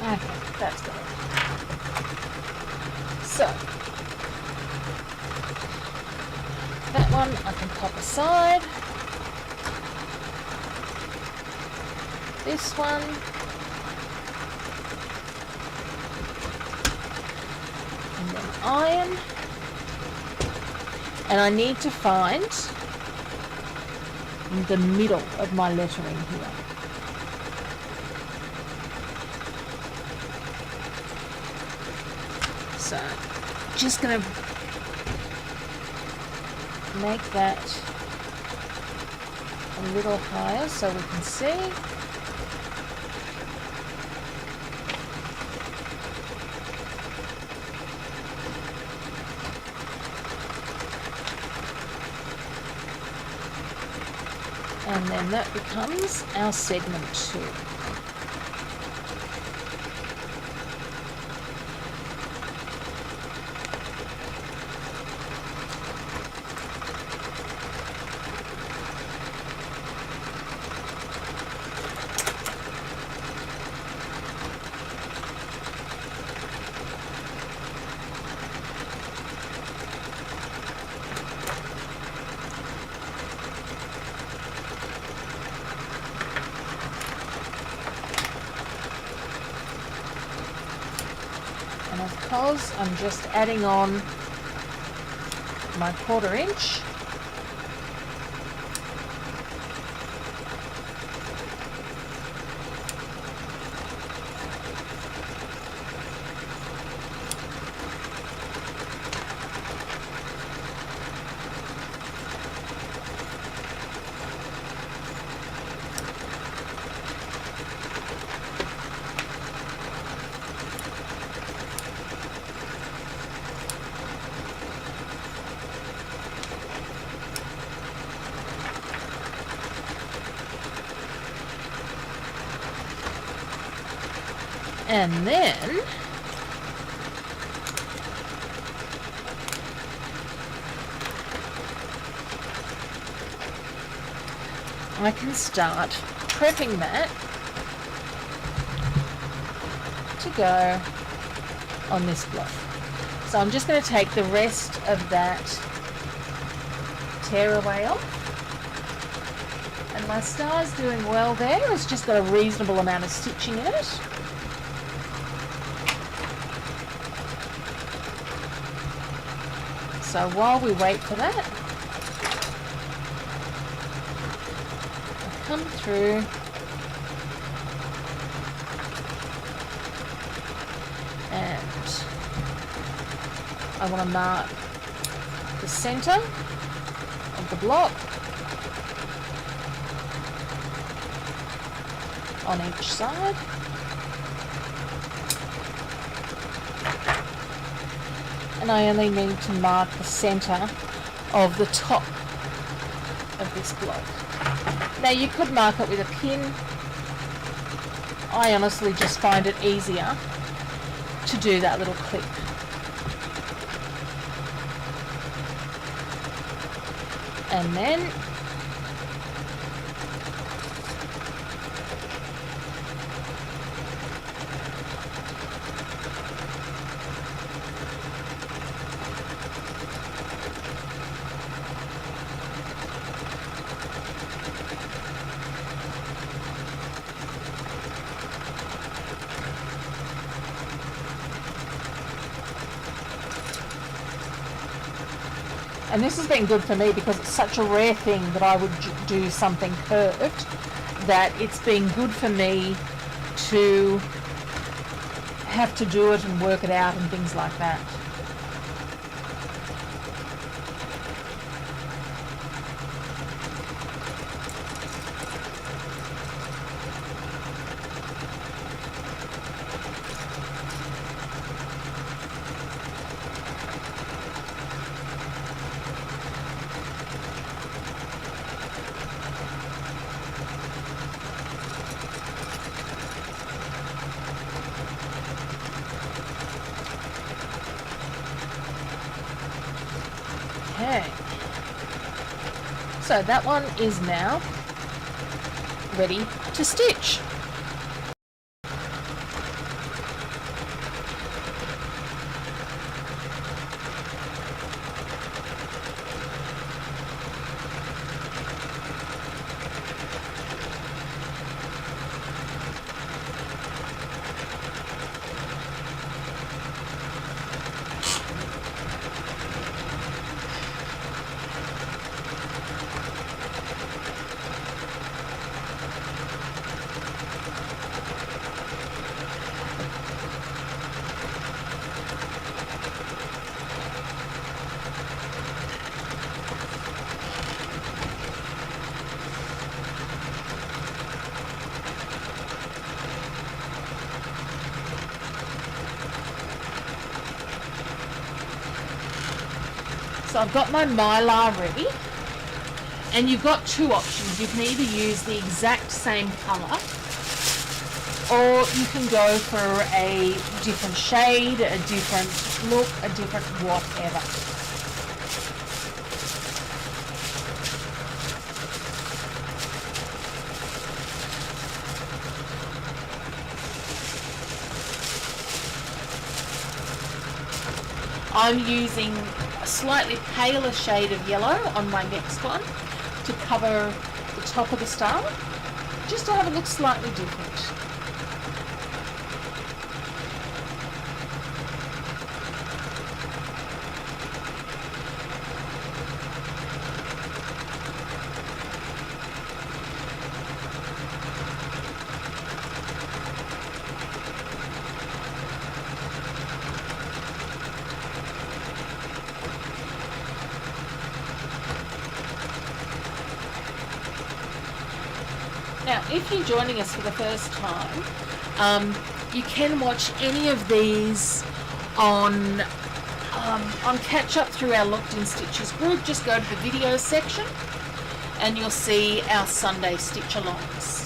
Okay, that's good. So, that one I can pop aside. This one. And then iron. And I need to find the middle of my lettering here. So, just going to make that a little higher so we can see. And then that becomes our segment 2. And of course, I'm just adding on my 1/4 inch. And then I can start prepping that to go on this block. So I'm just going to take the rest of that tear away off. And my star's doing well there. It's just got a reasonable amount of stitching in it. So while we wait for that, I'll come through and I want to mark the center of the block. on each side. And I only need to mark the centre of the top of this block. Now you could mark it with a pin. I honestly just find it easier to do that little clip. And then and this has been good for me because it's such a rare thing that I would do something curved, that it's been good for me to have to do it and work it out and things like that. Okay, so that one is now ready to stitch. So I've got my mylar ready, and you've got two options. You can either use the exact same colour, or you can go for a different shade, a different look, a different whatever. I'm using a slightly paler shade of yellow on my next one to cover the top of the star, just to have it look slightly different. Now, if you're joining us for the first time, you can watch any of these on Catch Up through our Locked In Stitches group. Just go to the video section and you'll see our Sunday stitch-alongs.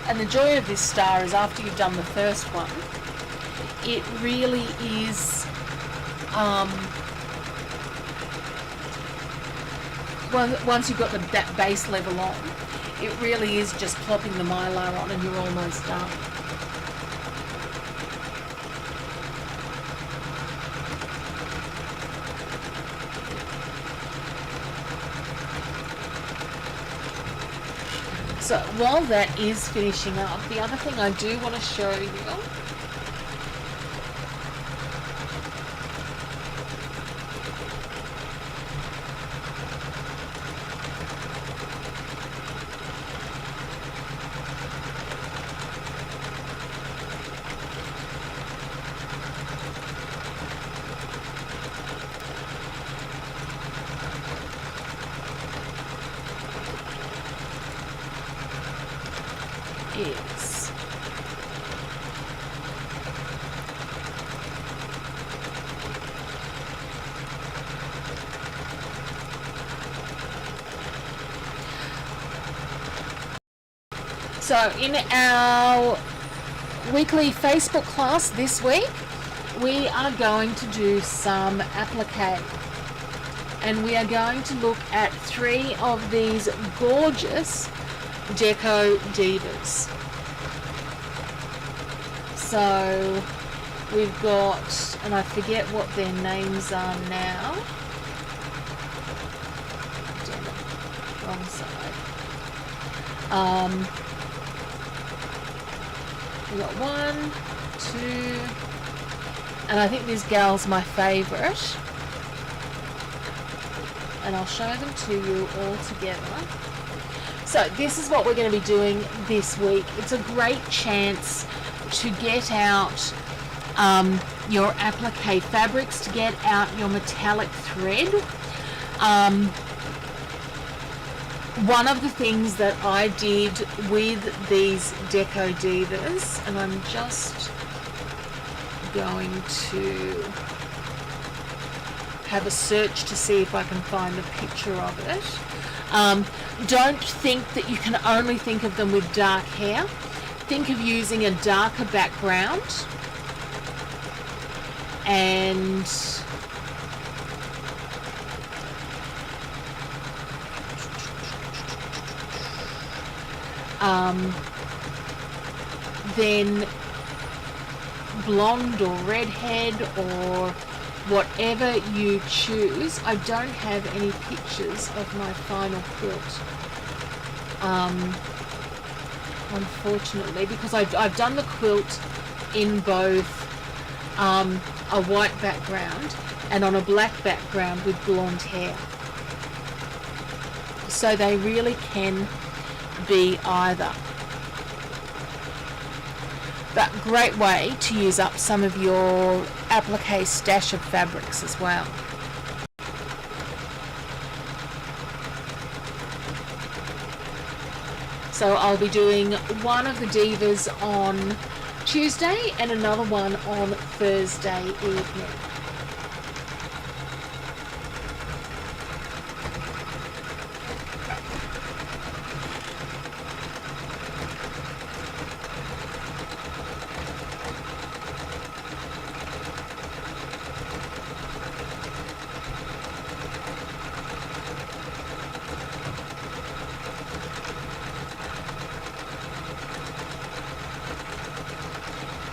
And the joy of this star is after you've done the first one, it really is, once you've got that base level on, it really is just plopping the mylar on and you're almost done. So while that is finishing up, the other thing I do want to show you is so in our weekly Facebook class this week, we are going to do some applique, and we are going to look at 3 of these gorgeous Deco Divas. So we've got, and I forget what their names are now. Damn it, wrong side. We got 1, 2, and I think this gal's my favourite. And I'll show them to you all together. So this is what we're going to be doing this week. It's a great chance to get out your applique fabrics, to get out your metallic thread. One of the things that I did with these Deco Divas, and I'm just going to have a search to see if I can find a picture of it. Don't think that you can only think of them with dark hair. Think of using a darker background and then blonde or redhead or whatever you choose. I don't have any pictures of my final quilt, unfortunately, because I've done the quilt in both a white background and on a black background with blonde hair. So they really can be either. But great way to use up some of your applique stash of fabrics as well. So I'll be doing one of the Divas on Tuesday and another one on Thursday evening.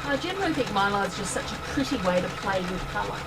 I generally think mylar is just such a pretty way to play with colour.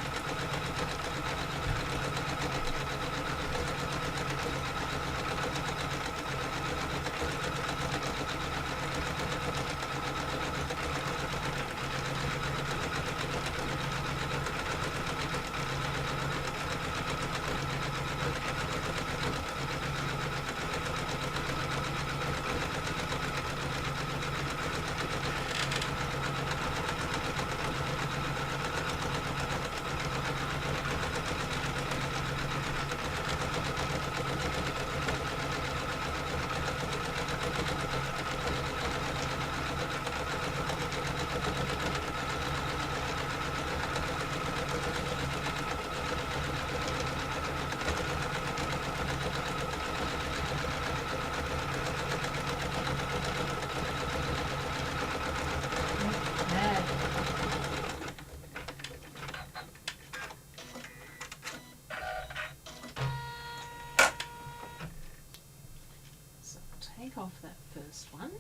Off that first one,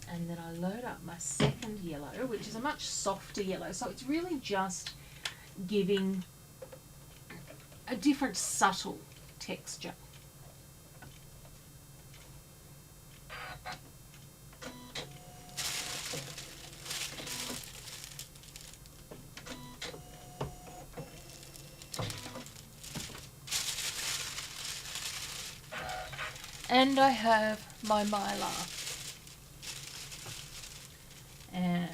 and then I load up my second yellow, which is a much softer yellow, so it's really just giving a different subtle texture. And I have my mylar. And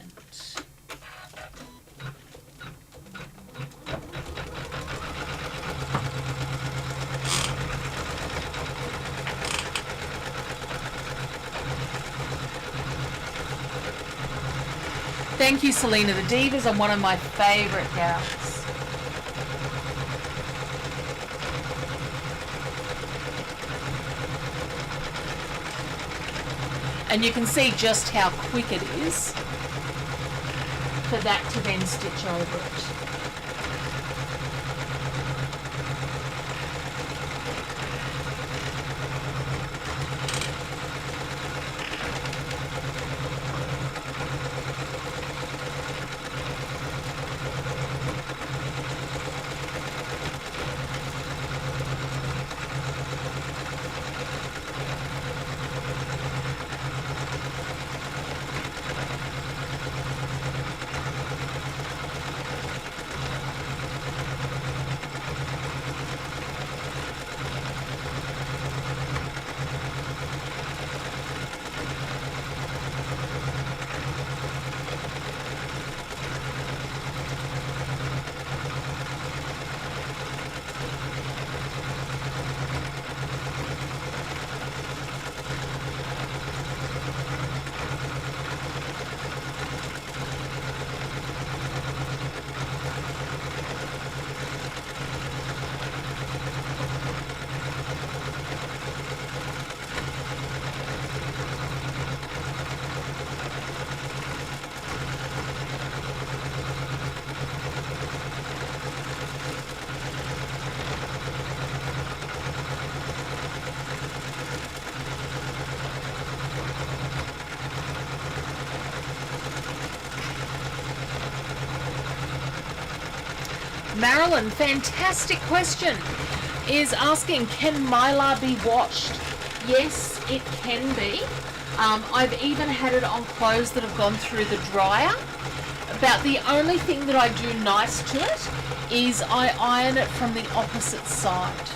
thank you, Selena. The Divas are one of my favourite gals. And you can see just how quick it is for that to then stitch over it. Marilyn, fantastic question, is asking, can mylar be washed? Yes, it can be. I've even had it on clothes that have gone through the dryer. About the only thing that I do nice to it is I iron it from the opposite side.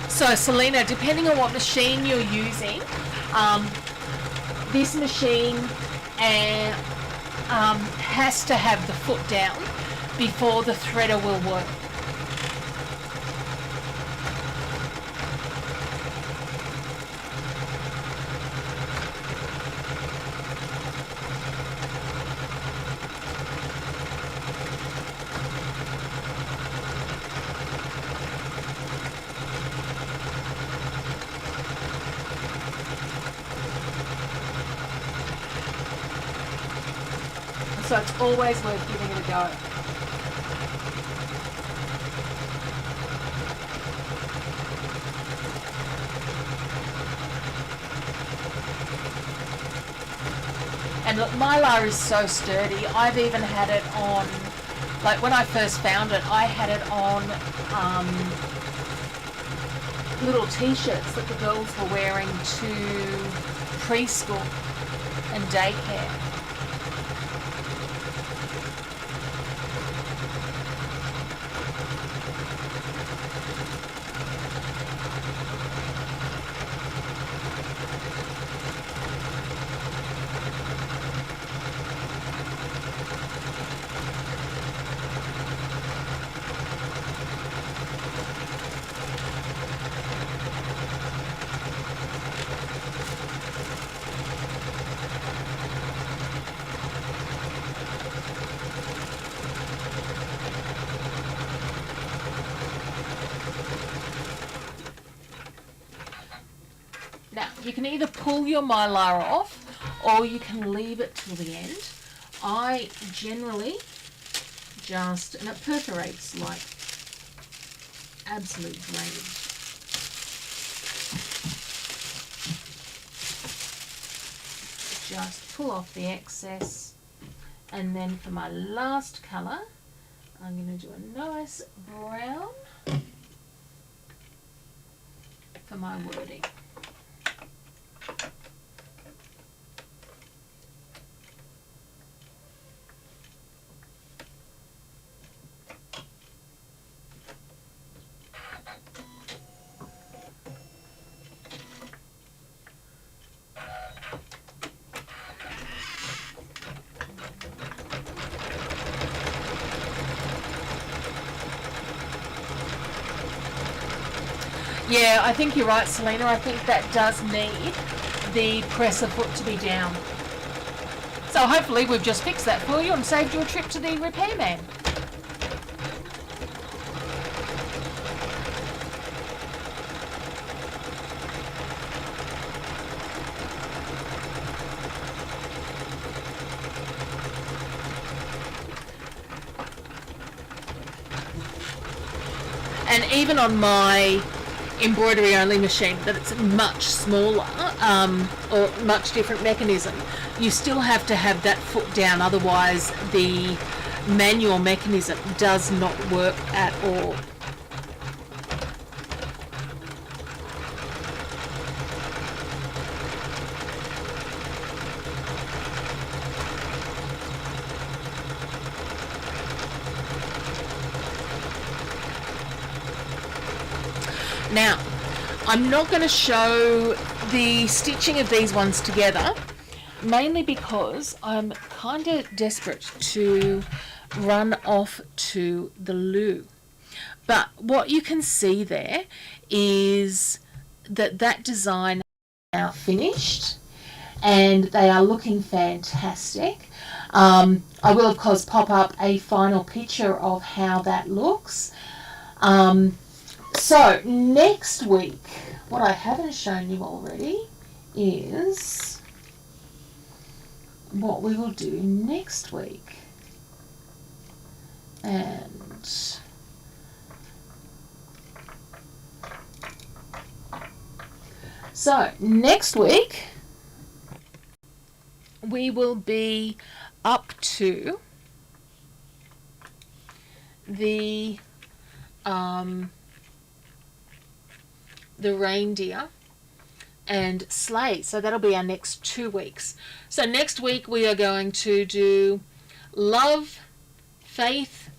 So Selena, depending on what machine you're using, this machine has to have the foot down before the threader will work. So it's always worth giving it a go. And look, mylar is so sturdy. I've even had it on, like when I first found it, I had it on little t-shirts that the girls were wearing to preschool and daycare. Now, you can either pull your mylar off or you can leave it till the end. I generally just, and it perforates like absolute drainage. Just pull off the excess, and then for my last colour, I'm going to do a nice brown for my wording. Yeah, I think you're right, Selena. I think that does need the presser foot to be down. So hopefully we've just fixed that for you and saved you a trip to the repairman. And even on my embroidery only machine, that it's much smaller or much different mechanism, you still have to have that foot down, otherwise the manual mechanism does not work at all. Now, I'm not going to show the stitching of these ones together, mainly because I'm kind of desperate to run off to the loo. But what you can see there is that design is now finished and they are looking fantastic. I will of course pop up a final picture of how that looks. So next week, what I haven't shown you already is what we will do next week. And so next week we will be up to the reindeer and sleigh. So that'll be our next 2 weeks. So next week we are going to do love, faith,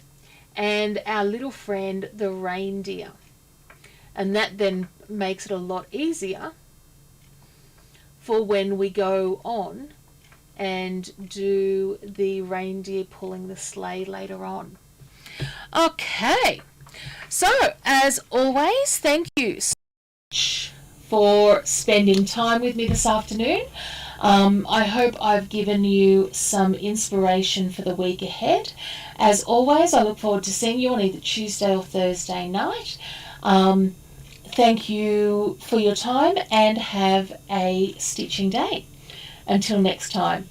and our little friend, the reindeer. And that then makes it a lot easier for when we go on and do the reindeer pulling the sleigh later on. Okay, so as always, thank you so much for spending time with me this afternoon. I hope I've given you some inspiration for the week ahead. As always, I look forward to seeing you on either Tuesday or Thursday night. Thank you for your time and have a stitching day. Until next time.